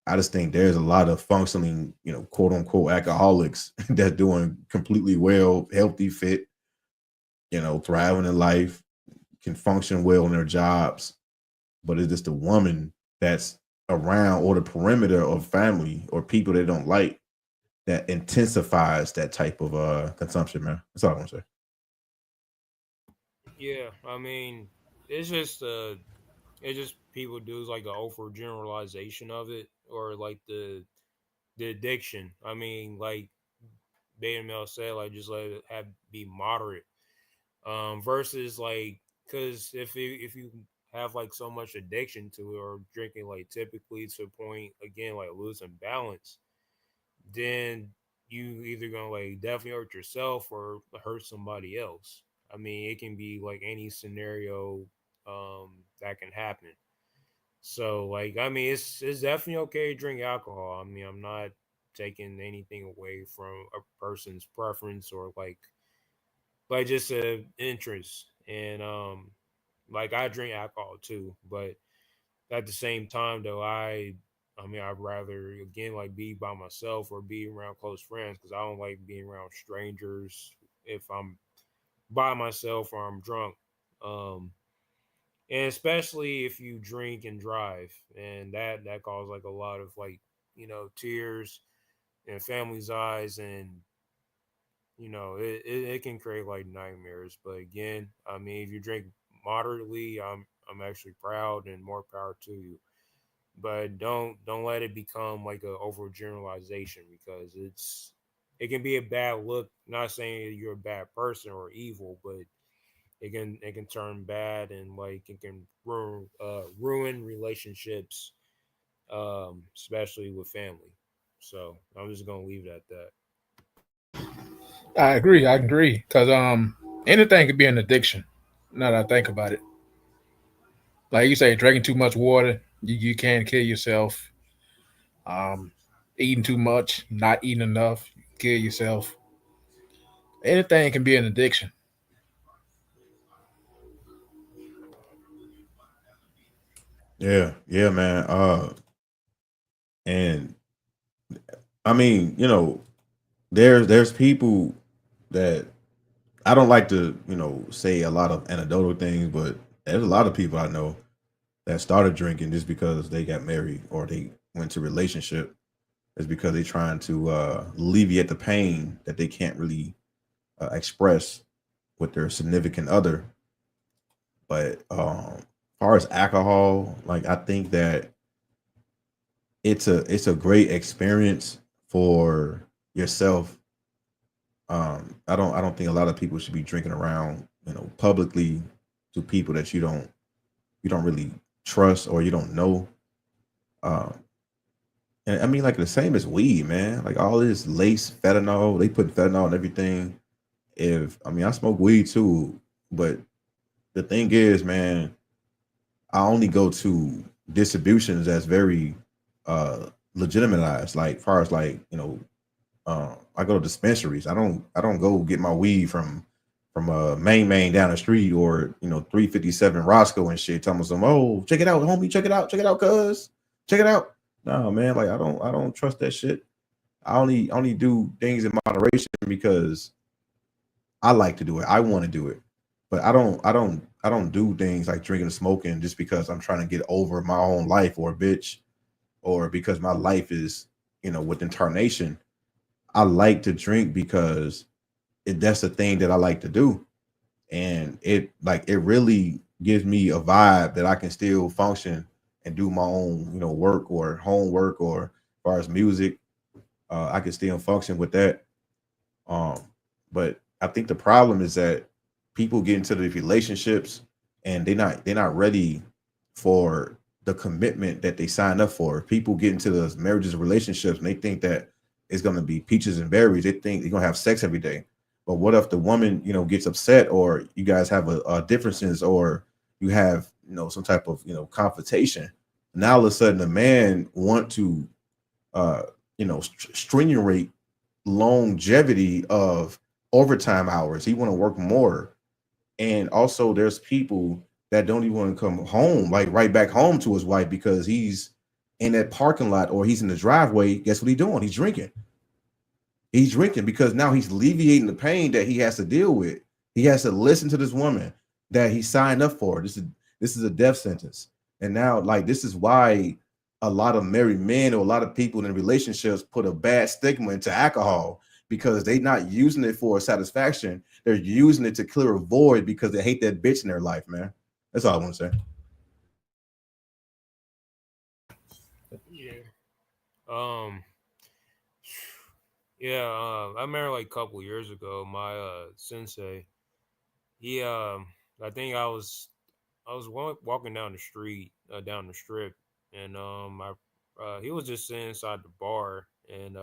I just think there's a lot of functioning, quote unquote alcoholics that's doing completely well, healthy, fit, thriving in life, can function well in their jobs, but it's just a woman that's around or the perimeter of family or people they don't like that intensifies that type of consumption, man. That's all I want to say. Yeah, I mean, it's just it's just people do like the over generalization of it, or like the addiction. I mean, like Beta Mel said, like just let it have be moderate. Versus like, because if you have like so much addiction to it or drinking like typically to a point again like losing balance, then you either gonna like definitely hurt yourself or hurt somebody else. I mean, it can be like any scenario that can happen. So like, I mean, it's definitely okay to drink alcohol. I mean, I'm not taking anything away from a person's preference or like just a interest. And like I drink alcohol too, but at the same time though, I mean, I'd rather again like be by myself or be around close friends because I don't like being around strangers if I'm by myself or I'm drunk. Um, and especially if you drink and drive, and that causes like a lot of like tears and family's eyes, and it can create like nightmares. But again, I mean, if you drink moderately, I'm actually proud and more power to you. But don't let it become like a overgeneralization because it can be a bad look. Not saying you're a bad person or evil, but it can turn bad and like it can ruin relationships, especially with family. So I'm just gonna leave it at that. I agree. I agree. Cause anything could be an addiction. Now that I think about it, like you say, drinking too much water, you can kill yourself. Um, Eating too much, not eating enough, you kill yourself. Anything can be an addiction. Yeah, yeah, man. And I mean, there's people that I don't like to, say a lot of anecdotal things, but there's a lot of people I know that started drinking just because they got married or they went to a relationship. Is because they're trying to alleviate the pain that they can't really express with their significant other. But as far as alcohol, like I think that it's a great experience for yourself. I don't think a lot of people should be drinking around, publicly to people that you don't really trust or you don't know. Um, and I mean, like the same as weed, man. Like all this lace fentanyl, they put fentanyl and everything. If I mean, I smoke weed too, but the thing is, man, I only go to distributions that's very legitimized. Like far as like I go to dispensaries. I don't go get my weed from main down the street or 357 Roscoe and shit. Telling some check it out, homie, check it out, cuz check it out. No man, like I don't trust that shit. I only do things in moderation because I like to do it. I want to do it. But I don't do things like drinking and smoking just because I'm trying to get over my own life or a bitch or because my life is, with incarnation. I like to drink because that's the thing that I like to do. And it really gives me a vibe that I can still function and do my own, work or homework or as far as music. I can still function with that. Um, but I think the problem is that people get into the relationships and they're not ready for the commitment that they sign up for. People get into those marriages and relationships and they think that it's gonna be peaches and berries. They think they're gonna have sex every day. But what if the woman, gets upset or you guys have a differences or you have, some type of, confrontation. Now all of a sudden the man want to uh strenuate longevity of overtime hours. He want to work more. And also there's people that don't even want to come home, like right back home to his wife because he's in that parking lot or he's in the driveway. Guess what he's doing? He's drinking. He's drinking because now he's alleviating the pain that he has to deal with. He has to listen to this woman that he signed up for. This is a death sentence. And now, like, this is why a lot of married men or a lot of people in relationships put a bad stigma into alcohol because they're not using it for satisfaction. They're using it to clear a void because they hate that bitch in their life, man. That's all I want to say. Yeah. Um. Yeah. I remember like a couple years ago, my sensei. He. I think I was walking down the street, down the strip, and he was just sitting inside the bar, and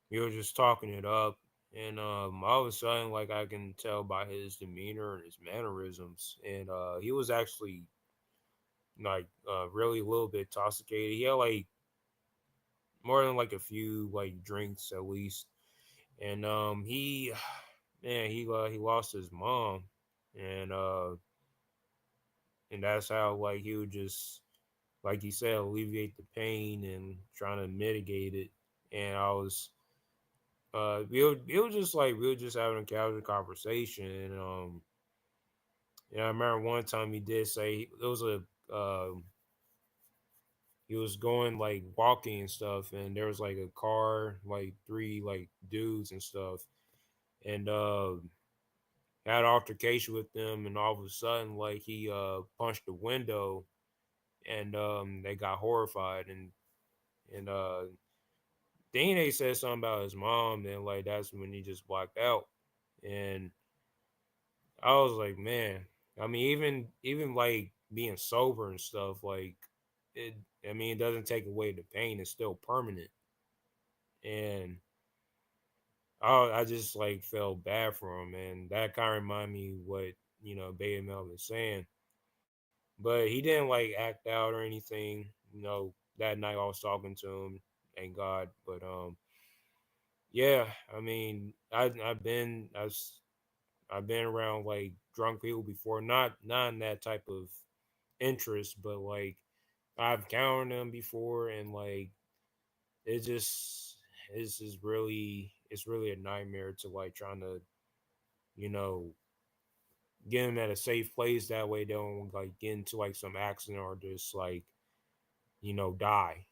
we were just talking it up, and all of a sudden, like I can tell by his demeanor and his mannerisms, and he was actually like really a little bit intoxicated. He had like more than like a few like drinks at least, and he, man, he lost his mom, and uh, and that's how like he would just like you said alleviate the pain and trying to mitigate it, and I was we were just having a casual conversation, and I remember one time he did say it was a he was going like walking and stuff, and there was like a car, like three like dudes and stuff, and had an altercation with them, and all of a sudden, like he punched the window, and they got horrified, and then they said something about his mom, and like that's when he just blacked out, and I was like, man, I mean, even like being sober and stuff, like it. I mean, it doesn't take away the pain; it's still permanent, and I just like felt bad for him, and that kind of reminded me what Beta Mel was saying. But he didn't like act out or anything. That night I was talking to him, thank God. But yeah, I mean, I've been around like drunk people before, not in that type of interest, but like I've encountered them before, and like it just it's really a nightmare to like trying to you know get them at a safe place, that way they don't like get into like some accident or just like die.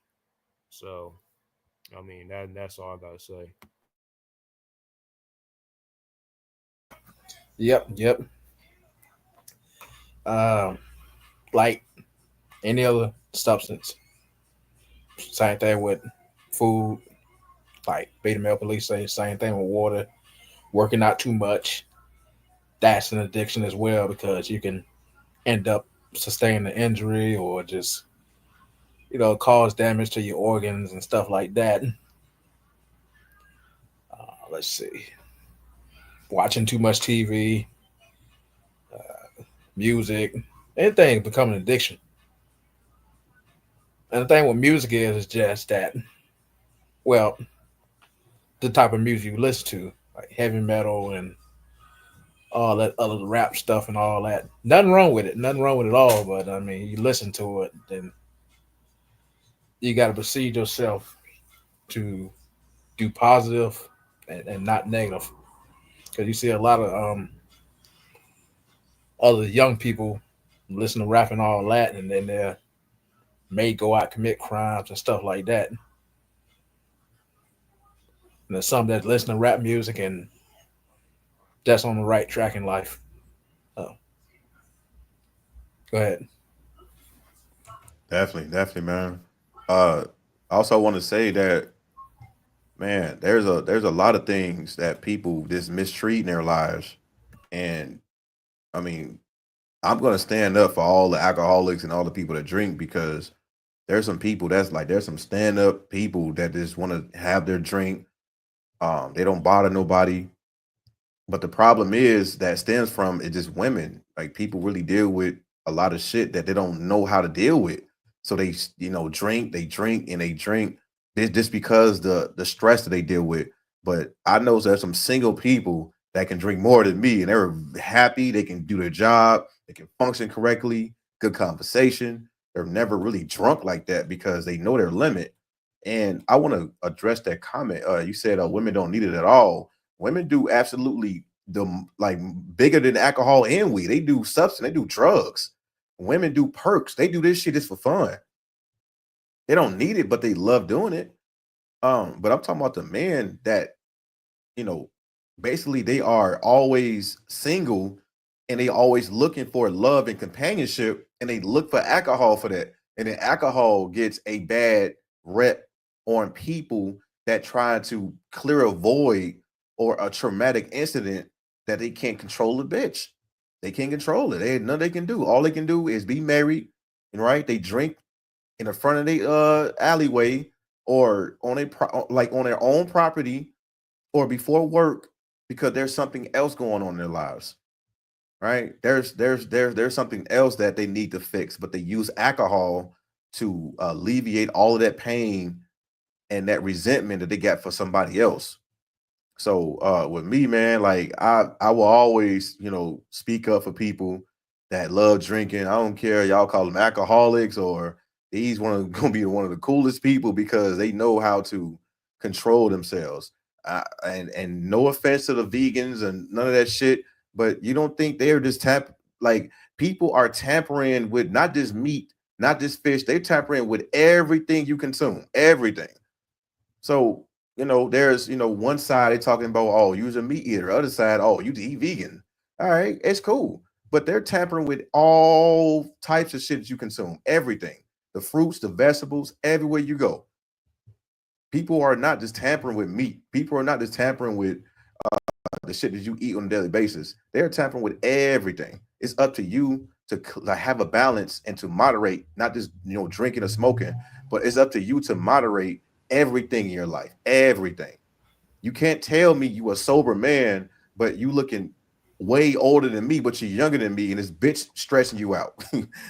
So I mean that's all I gotta say. Yep, yep. Um, like any other substance, same thing with food. Like beta male police say, same thing with water. Working out too much, that's an addiction as well because you can end up sustaining an injury or just cause damage to your organs and stuff like that. Let's see, watching too much TV, music, anything become an addiction. And the thing with music is just that, well, the type of music you listen to, like heavy metal and all that other rap stuff and all that. Nothing wrong with it. Nothing wrong with it all. But I mean, you listen to it, then you got to proceed yourself to do positive and not negative. Because you see a lot of other young people listen to rap and all that, and then they may go out commit crimes and stuff like that. And there's some that listen to rap music and that's on the right track in life. Oh, go ahead. Definitely, man. I also want to say that, man, there's a lot of things that people just mistreat in their lives, and I mean, I'm gonna stand up for all the alcoholics and all the people that drink, because there's some people that's like there's some stand up people that just want to have their drink. They don't bother nobody. But the problem is that stems from it just women. Like people really deal with a lot of shit that they don't know how to deal with. So they, they drink and they drink just because the stress that they deal with. But I know there's some single people that can drink more than me, and they're happy. They can do their job. They can function correctly. Good conversation. They're never really drunk like that because they know their limit. And I want to address that comment. You said women don't need it at all. Women do absolutely like bigger than alcohol and weed. They do substance, they do drugs. Women do perks. They do this shit just for fun. They don't need it, but they love doing it. But I'm talking about the men that you know, basically they are always single and they always looking for love and companionship, and they look for alcohol for that. And then alcohol gets a bad rep on people that try to clear a void or a traumatic incident that they can't control the bitch. They can't control it. They had nothing they can do. All they can do is be married, and right, they drink in the front of the alleyway or on like on their own property or before work, because there's something else going on in their lives, right? There's something else that they need to fix, but they use alcohol to alleviate all of that pain and that resentment that they got for somebody else. So with me, man, like I will always, speak up for people that love drinking. I don't care y'all call them alcoholics or he's gonna be one of the coolest people because they know how to control themselves. And no offense to the vegans and none of that shit, but you don't think they're just like people are tampering with not just meat, not just fish, they're tampering with everything you consume, everything. So, there's, one side they talking about, oh, you're a meat eater. Other side, oh, you eat vegan. All right, it's cool. But they're tampering with all types of shit that you consume, everything. The fruits, the vegetables, everywhere you go. People are not just tampering with meat. People are not just tampering with the shit that you eat on a daily basis. They're tampering with everything. It's up to you to have a balance and to moderate, not just drinking or smoking, but it's up to you to moderate everything in your life. Everything. You can't tell me you a sober man, but you looking way older than me, but you're younger than me, and this bitch stressing you out.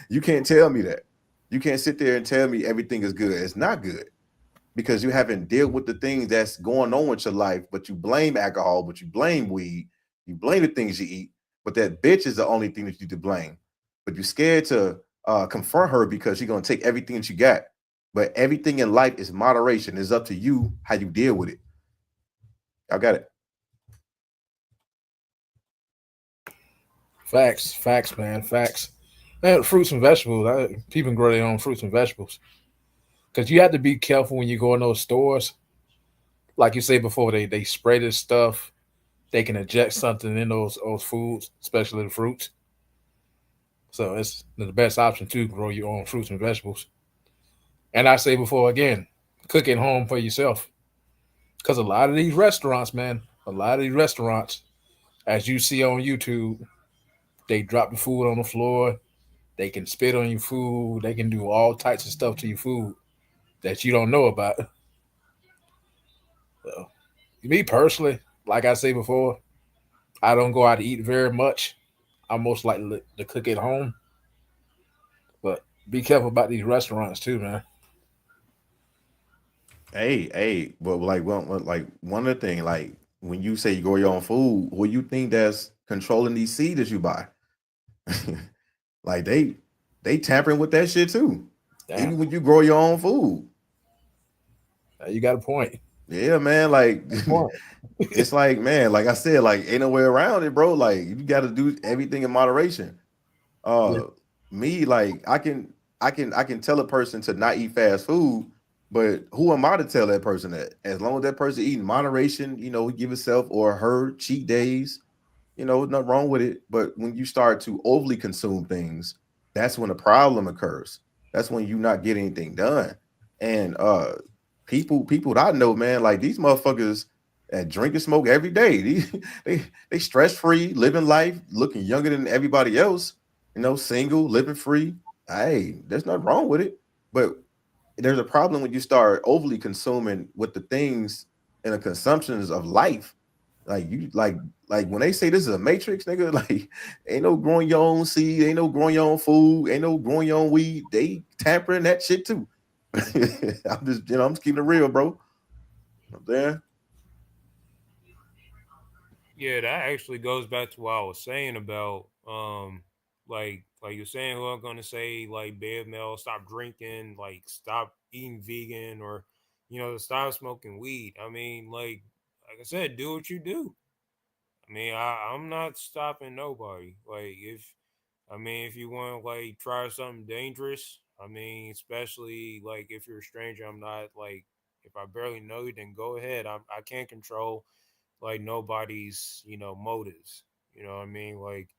You can't tell me that. You can't sit there and tell me everything is good. It's not good because you haven't dealt with the things that's going on with your life, but you blame alcohol, but you blame weed, you blame the things you eat, but that bitch is the only thing that you need to blame. But you're scared to confront her because she's gonna take everything that you got. But everything in life is moderation. It's up to you how you deal with it. I got it. Facts, man, facts. And fruits and vegetables. People can grow their own fruits and vegetables because you have to be careful when you go in those stores. Like you say before, they spray this stuff. They can inject something in those foods, especially the fruits. So it's the best option to grow your own fruits and vegetables. And I say before again, cook at home for yourself. Because a lot of these restaurants, man, a lot of these restaurants, as you see on YouTube, they drop the food on the floor. They can spit on your food. They can do all types of stuff to your food that you don't know about. So, me personally, like I say before, I don't go out to eat very much. I most likely to cook at home. But be careful about these restaurants too, man. Hey, but like one of the thing, like when you say you grow your own food, who you think that's controlling these seeds that you buy? Like they tampering with that shit too. Damn, Even when you grow your own food. you got a point. Yeah, man. Like Point. it's like, man, like I said, like ain't no way around it, bro. Like you gotta do everything in moderation. Yeah. Uh Me, like I can tell a person to not eat fast food, but who am I to tell that person that? As long as that person eating moderation, give himself or her cheat days, nothing wrong with it. But when you start to overly consume things, that's when a problem occurs. That's when you not get anything done. And people that I know, man, like these motherfuckers that drink and smoke every day. They stress free, living life, looking younger than everybody else. Single, living free. Hey, there's nothing wrong with it. But there's a problem when you start overly consuming with the things and the consumptions of life. Like you like when they say this is a matrix, nigga, like ain't no growing your own seed, ain't no growing your own food, ain't no growing your own weed. They tampering that shit too. I'm just keeping it real, bro. I'm there. Yeah, that actually goes back to what I was saying about like you're saying who I'm gonna say like Bev Mel, stop drinking, like stop eating vegan or stop smoking weed. I mean, like I said, do what you do. I mean, I'm not stopping nobody. Like if you want to like try something dangerous, I mean, especially like if you're a stranger, I'm not like if I barely know you, then go ahead. I can't control like nobody's motives. You know what I mean? Like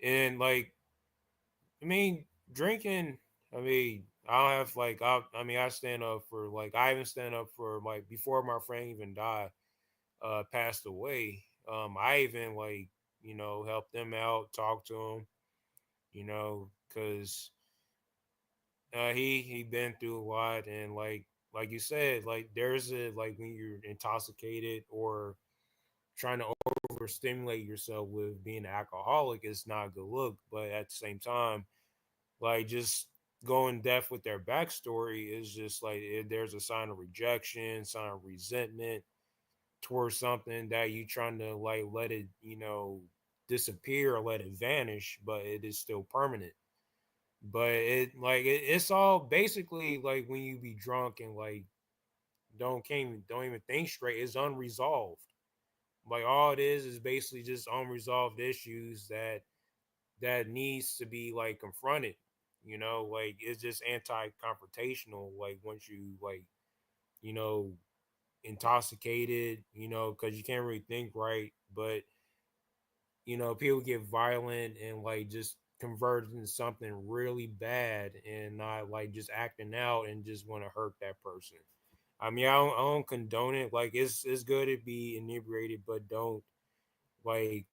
and like I mean drinking. I mean I don't have like I mean I stand up for like I even stand up for like before my friend even died, passed away. I even like helped them out, talk to them, because he been through a lot and like you said, like there's a like when you're intoxicated or trying to overstimulate yourself with being an alcoholic is not a good look. But at the same time, like just going depth with their backstory is just like there's a sign of rejection, sign of resentment towards something that you trying to like let it, disappear or let it vanish, but it is still permanent. But it's all basically like when you be drunk and like don't even think straight, it's unresolved. Like all it is basically just unresolved issues that needs to be like confronted. Like it's just anti-confrontational. Like once you like, you know, intoxicated, because you can't really think right. But people get violent and like just convert into something really bad and not like just acting out and just want to hurt that person. I mean, I don't condone it. Like it's good to be inebriated, but don't like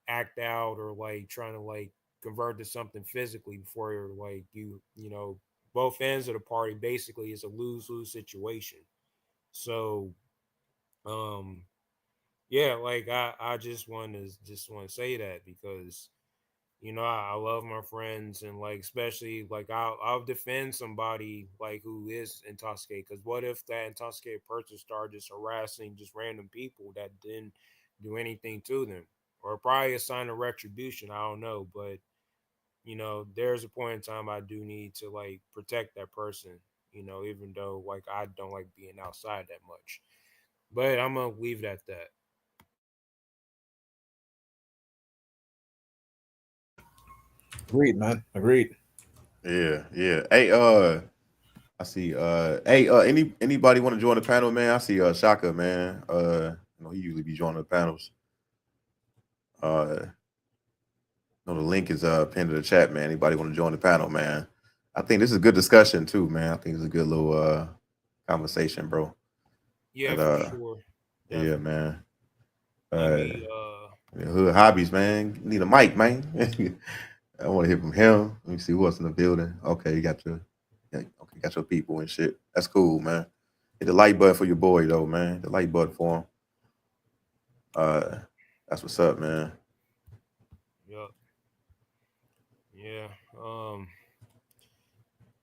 act out or like trying to like convert to something physically before like both ends of the party basically is a lose-lose situation. So um yeah, like I just want to say that because I love my friends and like especially like I'll defend somebody like who is intoxicated because what if that intoxicated person started just harassing just random people that didn't do anything to them or probably a sign of retribution, I don't know, but there's a point in time I do need to like protect that person, even though like I don't like being outside that much, but I'm gonna leave it at that. Agreed, man. Agreed. Yeah, yeah. Hey, I see. Hey, anybody want to join the panel, man? I see. Shaka, man. He usually be joining the panels. The link is pinned to the chat, man. Anybody want to join the panel, man? I think this is a good discussion too, man. I think it's a good little conversation, bro. Yeah, And for sure. yeah, Definitely. man. Let Uh, me hood hobbies, man. Need a mic, man. I want to hear from him. Let me see who else in the building. Okay, you got your, yeah, okay, you got your people and shit. That's cool, man. Hit the like button for your boy, though, man. The like button for him. Uh, that's what's up, man. Yep. Yeah.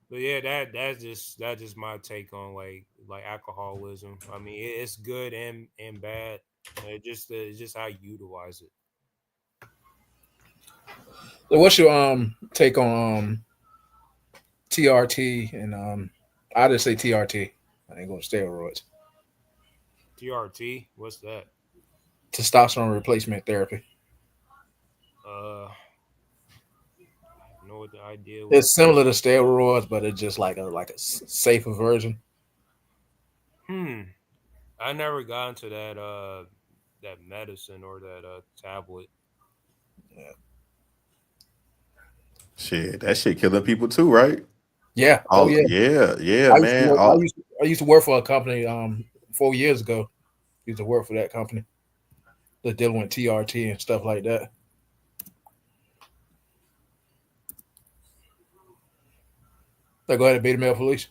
But yeah, that's just my take on like alcoholism. I mean, it's good and bad. It's just how you utilize it. So what's your take on TRT and I just say TRT. I ain't going to steroids. TRT, what's that? Testosterone replacement therapy. I have no idea what. It's similar to steroids, but it's just like a safer version. Hmm. I never got into that medicine or that tablet. Yeah. Shit, that shit killing people too, right? Yeah. Oh All yeah. yeah, yeah, I used to man. work. All I used to work for a company 4 years ago. Used to work for that company. They're dealing with TRT and stuff like that. So go ahead and beta male police.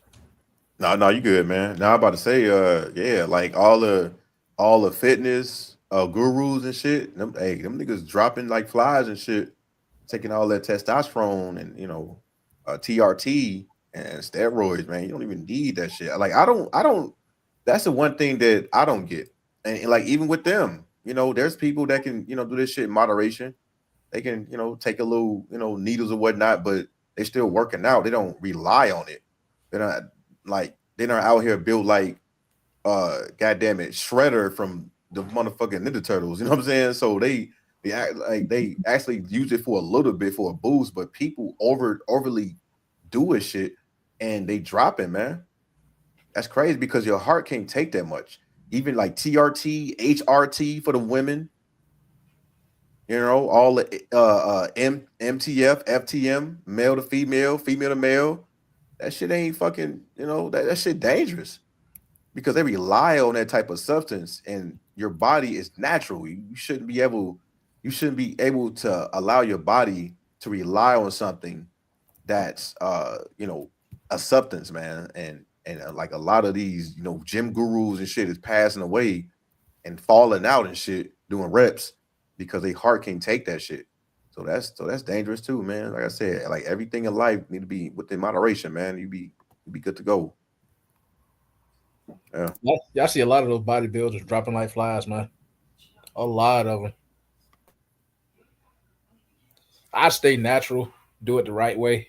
no, no, you good, man. Now I'm about to say, yeah, like all the fitness gurus and shit. Them niggas dropping like flies and shit, taking all that testosterone and TRT and steroids, man. You don't even need that shit. Like I don't. That's the one thing that I don't get. And like even with them, there's people that can do this shit in moderation. They can take a little needles or whatnot, but they still working out. They don't rely on it. They're not they're not out here built like goddamn it Shredder from the motherfucking Ninja Turtles. You know what I'm saying? So they act like they actually use it for a little bit for a boost, but people overly do a shit and they drop it, man. That's crazy because your heart can't take that much. Even like TRT, HRT for the women, all the MTF, FTM, male to female, female to male. That shit ain't fucking, that shit dangerous because they rely on that type of substance and your body is natural. You shouldn't be able to allow your body to rely on something that's a substance, man. And like a lot of these, gym gurus and shit is passing away and falling out and shit doing reps because they heart can't take that shit. So that's dangerous too, man. Like I said, like everything in life need to be within moderation, man. You be good to go. Yeah. Yeah, y'all see a lot of those bodybuilders dropping like flies, man. A lot of them. I stay natural, do it the right way.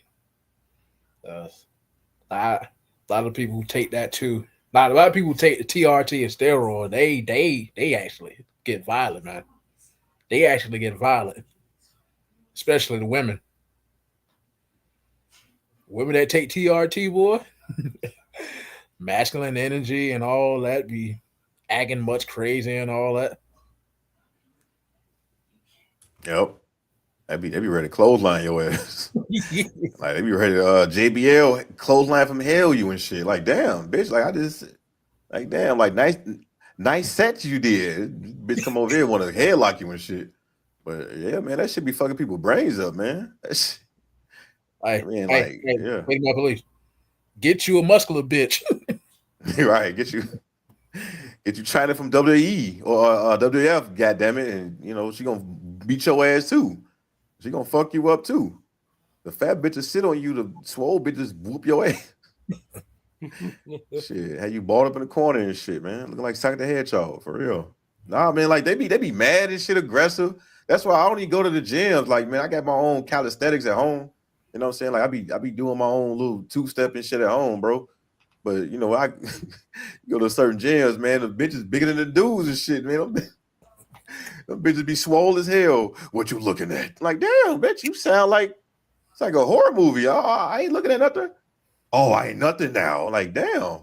Uh, a lot of people take that too. A lot of people take the TRT and steroid. They actually get violent, man. They actually get violent, especially the women. Women that take TRT, boy, masculine energy and all that be acting much crazy and all that. Yep. They be ready to clothesline your ass. Like they be ready to JBL clothesline from hell you and shit. Like damn, bitch. Like damn, like nice sets you did. Bitch come over here want to headlock you and shit. But yeah, man, that should be fucking people brains up, man. I mean, like, yeah. Wait, my police. Get you a muscular bitch. Right, get you China from WWE or WF, goddamn it, and you know she gonna beat your ass too. She gonna fuck you up too. The fat bitches sit on you, the swole bitches whoop your ass. Shit, had you balled up in the corner and shit, man, looking like Sonic the Hedgehog for real. Nah, man, like they be mad and shit, aggressive. That's why I don't even go to the gyms. Like, man, I got my own calisthenics at home. You know what I'm saying? Like, I be doing my own little two-step and shit at home, bro. But you know, I go to certain gyms, man. The bitches bigger than the dudes and shit, man. Them bitches be swole as hell. What you looking at? Like, damn, bitch, you sound like it's like a horror movie. I ain't looking at nothing. Oh, I ain't nothing now. Like, damn,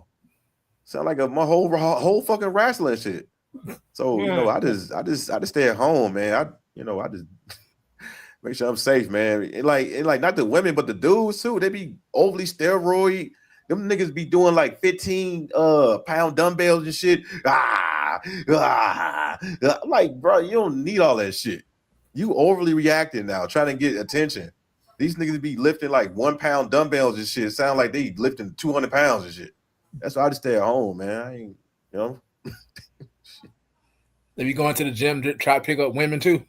sound like my whole fucking wrestling shit. So you know, I just stay at home, man. I just make sure I'm safe, man. And like not the women, but the dudes too. They be overly steroid. Them niggas be doing like 15 pound dumbbells and shit. I'm like, bro, you don't need all that shit. You overly reacting now, trying to get attention. These niggas be lifting like 1 pound dumbbells and shit. Sound like they lifting 200 pounds and shit. That's why I just stay at home, man. I ain't, you know. They be going to the gym to try to pick up women too.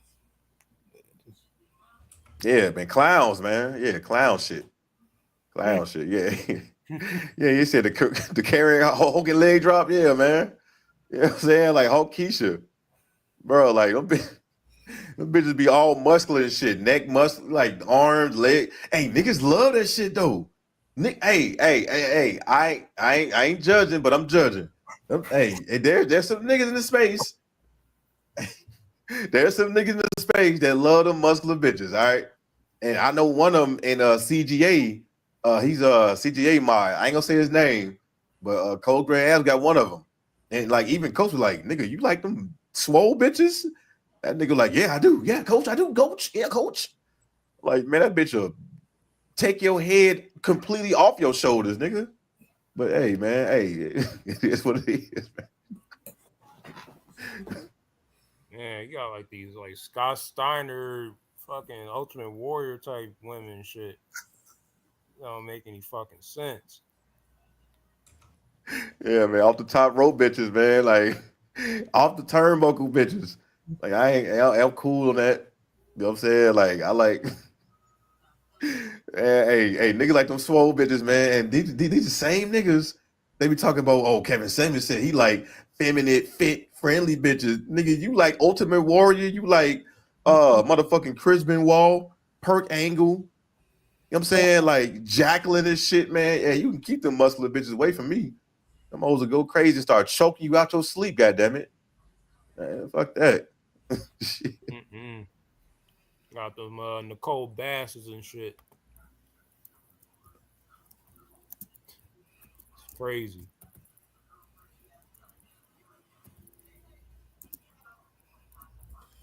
Yeah, man, clowns, man. Yeah, clown shit. Clown shit, yeah. Yeah, you said the carrying Hogan leg drop, yeah, man. You know what I'm saying? Like Hulk Keisha. Bro, like them bitches be all muscular and shit. Neck muscle, like arms, leg. Hey, niggas love that shit though. Hey, I ain't judging, but I'm judging. Hey, there's some niggas in the space. There's some niggas in the space that love them muscular bitches, all right? And I know one of them in CGA. He's a CGA mod. I ain't gonna say his name, but Coach Graham got one of them. And like even Coach was like, nigga, you like them swole bitches? That nigga like, yeah, I do. Yeah, Coach, I do. Coach, yeah, Coach. Like, man, that bitch will take your head completely off your shoulders, nigga. But hey, man, hey, it is what it is, man. Yeah, you got like these like Scott Steiner fucking Ultimate Warrior type women and shit. It don't make any fucking sense. Yeah, man, off the top rope bitches, man. Like off the turnbuckle bitches. Like I'm cool on that. You know what I'm saying? Like I like hey, niggas like them swole bitches, man. And these the same niggas, they be talking about, oh, Kevin Samuels said he like feminine, fit, friendly bitches. Nigga, you like Ultimate Warrior, you like motherfucking Chris Benoit, Perk Angle. You know what I'm saying? Like Jacqueline and shit, man. Yeah, you can keep them muscular bitches away from me. Them hoes will go crazy and start choking you out your sleep, goddammit. Man, fuck that. Got them Nicole Basses and shit. It's crazy.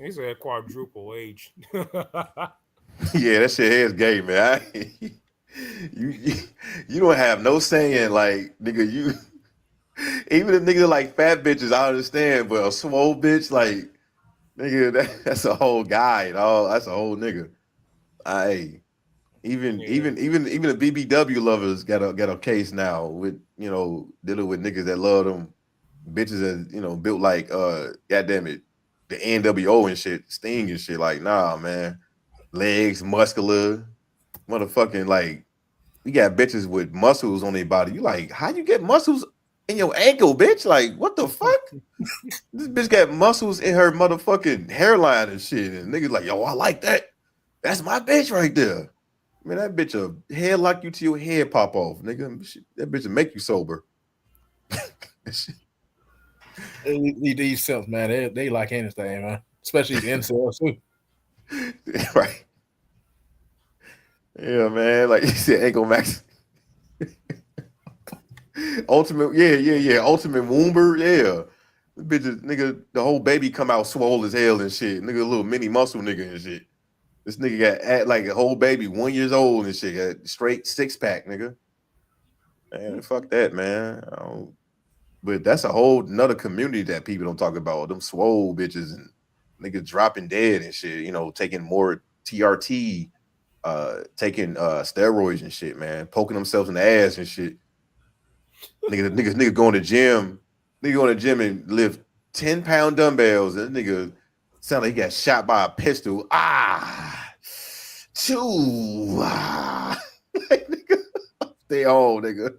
He said quadruple H. Yeah, that shit is gay, man. You don't have no saying, like, nigga, you even if niggas like fat bitches, I understand, but a swole bitch, like, nigga, that's a whole guy, dog. That's a whole nigga. I even the BBW lovers got a case now with, you know, dealing with niggas that love them bitches that, you know, built like goddamn it, the NWO and shit, Sting and shit. Like, nah, man. Legs, muscular, motherfucking like we got bitches with muscles on their body. You like, how you get muscles in your ankle, bitch? Like, what the fuck? This bitch got muscles in her motherfucking hairline and shit. And niggas like, yo, I like that. That's my bitch right there. Man, that bitch a headlock you to your head pop off, nigga. That bitch will make you sober. These simps, man, they like anything, man. Especially the incels too. Right. Yeah, man. Like you said, ankle max. Ultimate, yeah. Ultimate Woomber, yeah. Bitches, nigga, the whole baby come out swole as hell and shit. Nigga, a little mini muscle nigga and shit. This nigga got like a whole baby, 1 year old and shit. Got straight 6-pack, nigga. Man, fuck that, man. But that's a whole another community that people don't talk about. Them swole bitches and niggas dropping dead and shit. You know, taking more TRT, taking steroids and shit, man. Poking themselves in the ass and shit. Nigga going to gym. Nigga going to gym and lift 10-pound dumbbells. And nigga sound like he got shot by a pistol. Choo. Like, nigga, stay home, nigga.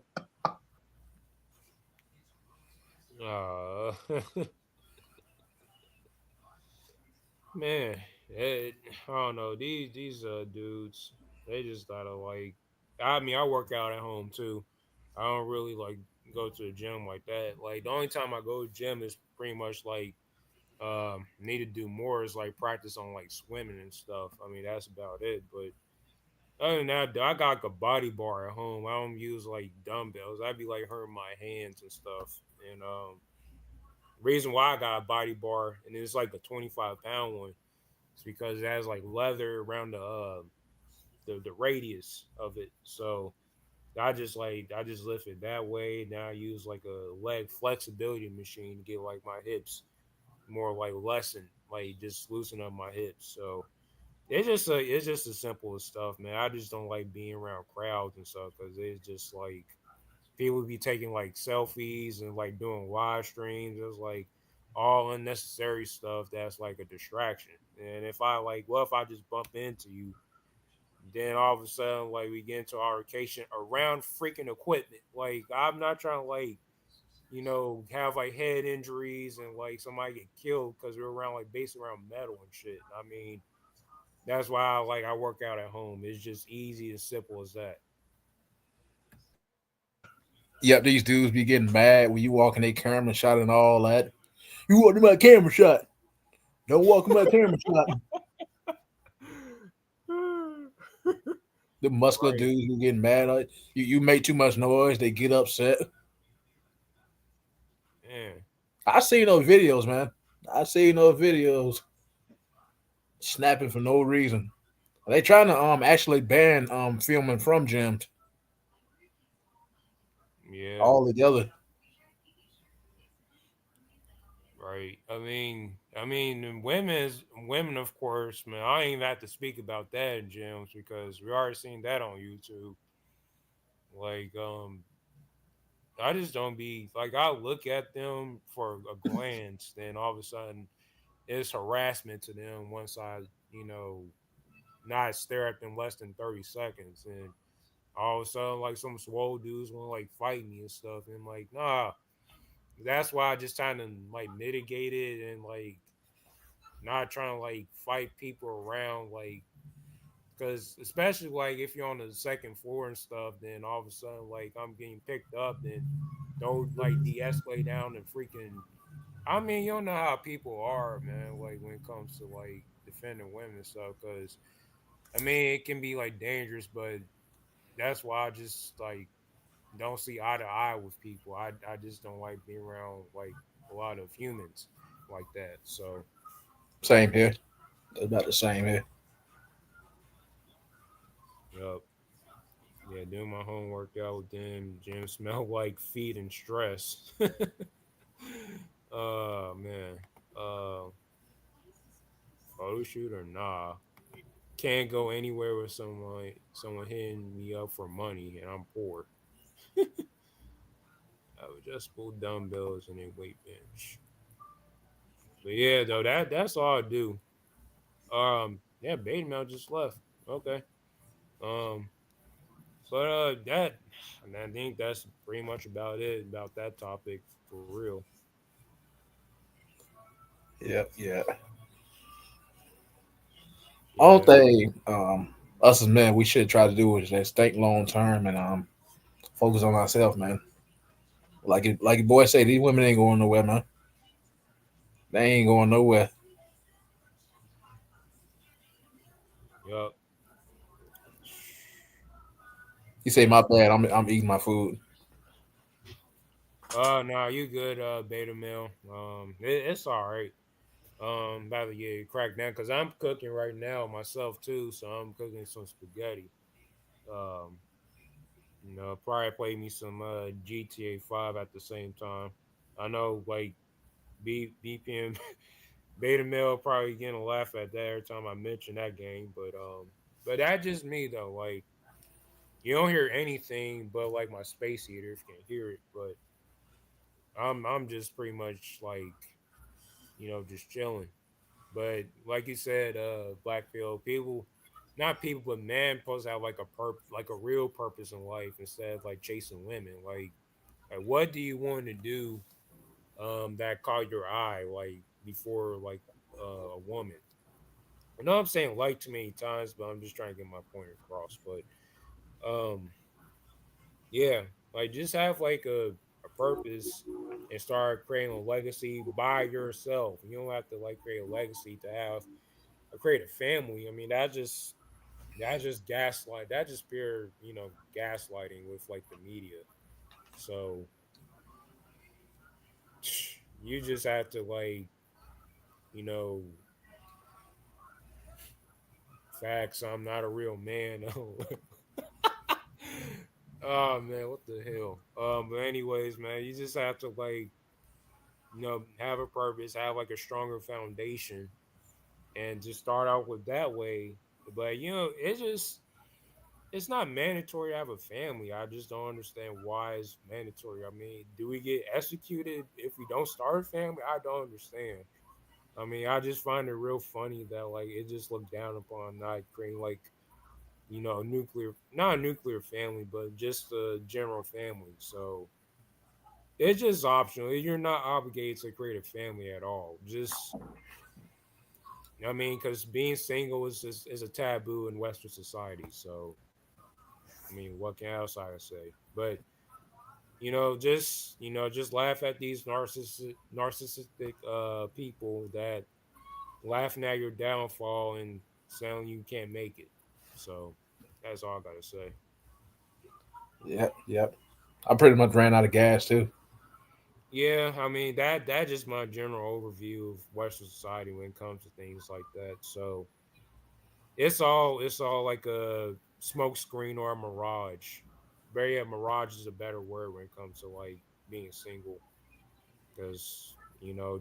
Uh, man, I don't know. These dudes, they just gotta like. I mean, I work out at home too. I don't really like go to the gym like that. Like the only time I go to gym is pretty much like need to do more is like practice on like swimming and stuff. I mean, that's about it. But other than that, though, I got like a body bar at home. I don't use like dumbbells. I'd be like hurting my hands and stuff. And reason why I got a body bar and it's like a 25-pound one is because it has like leather around the radius of it. So I just lift it that way. Now I use like a leg flexibility machine to get like my hips more like lessen, like just loosen up my hips. So it's just the simplest stuff, man. I just don't like being around crowds and stuff because it's just like people be taking like selfies and like doing live streams. It's like all unnecessary stuff that's like a distraction. And if I like, well, if I just bump into you, then all of a sudden like we get into altercation around freaking equipment. Like I'm not trying to like have like head injuries and like somebody get killed because we're around like based around metal and shit. I mean, that's why I work out at home. It's just easy and simple as that. Yep, these dudes be getting mad when you walk in their camera shot and all that. You want my camera shot? Don't walk in my camera shot. The muscular Right. dudes who getting mad. Like, you make too much noise, they get upset. Man. I seen those videos, man. I seen those videos snapping for no reason. They trying to actually ban filming from gyms Yeah. altogether. Right. And women, of course, man. I ain't even have to speak about that in gyms because we already seen that on YouTube. Like, I just don't be like I look at them for a glance, then all of a sudden it's harassment to them once I not stare at them less than 30 seconds, and all of a sudden like some swole dudes want to like fight me and stuff, and I'm like, nah. That's why I just trying to like mitigate it and like not trying to like fight people around like because especially like if you're on the second floor and stuff, then all of a sudden like I'm getting picked up, then don't like de-escalate down and freaking. I mean, you don't know how people are, man. Like when it comes to like defending women and stuff, because I mean it can be like dangerous, but that's why I just like don't see eye to eye with people. I just don't like being around like a lot of humans like that. So Same here. It's about the same here. yep. Yeah, doing my homework out with them. Gym smell like feet and stress. Oh man. Uh Photo shoot or nah. Can't go anywhere with someone hitting me up for money and I'm poor. I would just pull dumbbells and then weight bench. But yeah, though that's all I do. Yeah, Baden Mount just left. Okay. Um, but that and I think that's pretty much about it about that topic for real. Yep, yeah. All Yeah. thing us as men we should try to do is just think long term and focus on ourselves, man. Like your boy say, these women ain't going nowhere, man. They ain't going nowhere. Yup. He say, my bad, I'm eating my food. No, you good, beta male. It's all right. About to get it cracked down because I'm cooking right now myself too. So I'm cooking some spaghetti. Um, probably play me some GTA 5 at the same time. I know, like BPM beta male probably gonna laugh at that every time I mention that game, but that's just me though. Like you don't hear anything but like my space heater if you can hear it, but I'm just pretty much like just chilling. But like you said, Blackfield people, not people, but man, supposed to have like like a real purpose in life instead of like chasing women. Like what do you want to do that caught your eye like before like a woman? I know I'm saying like too many times, but I'm just trying to get my point across. But um, yeah, like just have like a purpose and start creating a legacy by yourself. You don't have to like create a legacy to have create a family. I mean, that's just gaslight. That's just pure, gaslighting with like the media. So you just have to like, you know, facts. I'm not a real man. Oh man, what the hell? But anyways, man, you just have to like, have a purpose, have like a stronger foundation, and just start out with that way. But it's not mandatory to have a family. I just don't understand why it's mandatory. I mean, do we get executed if we don't start a family? I don't understand. I mean, I just find it real funny that like it just looked down upon not creating like nuclear, not a nuclear family, but just a general family. So it's just optional. You're not obligated to create a family at all. Just I mean, because being single is a taboo in Western society. So I mean, what can else I say? But just laugh at these narcissistic people that laughing at your downfall and saying you can't make it. So that's all I gotta say. Yep, yep. I pretty much ran out of gas too. Yeah, I mean that just my general overview of Western society when it comes to things like that. So it's all like a smoke screen or a mirage. But yeah, mirage is a better word when it comes to like being single. Because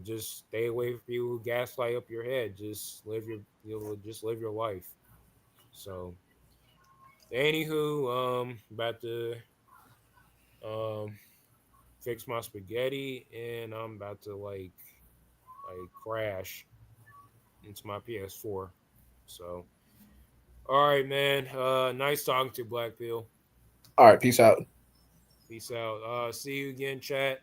just stay away from people who gaslight up your head. Just live just live your life. So, anywho, about to um fix my spaghetti, and I'm about to like crash into my PS4. So, all right, man. Nice talking to you, Black Bill. All right, peace out. Peace out. See you again, chat.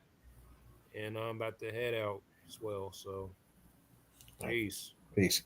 And I'm about to head out as well. So, All right, peace. peace.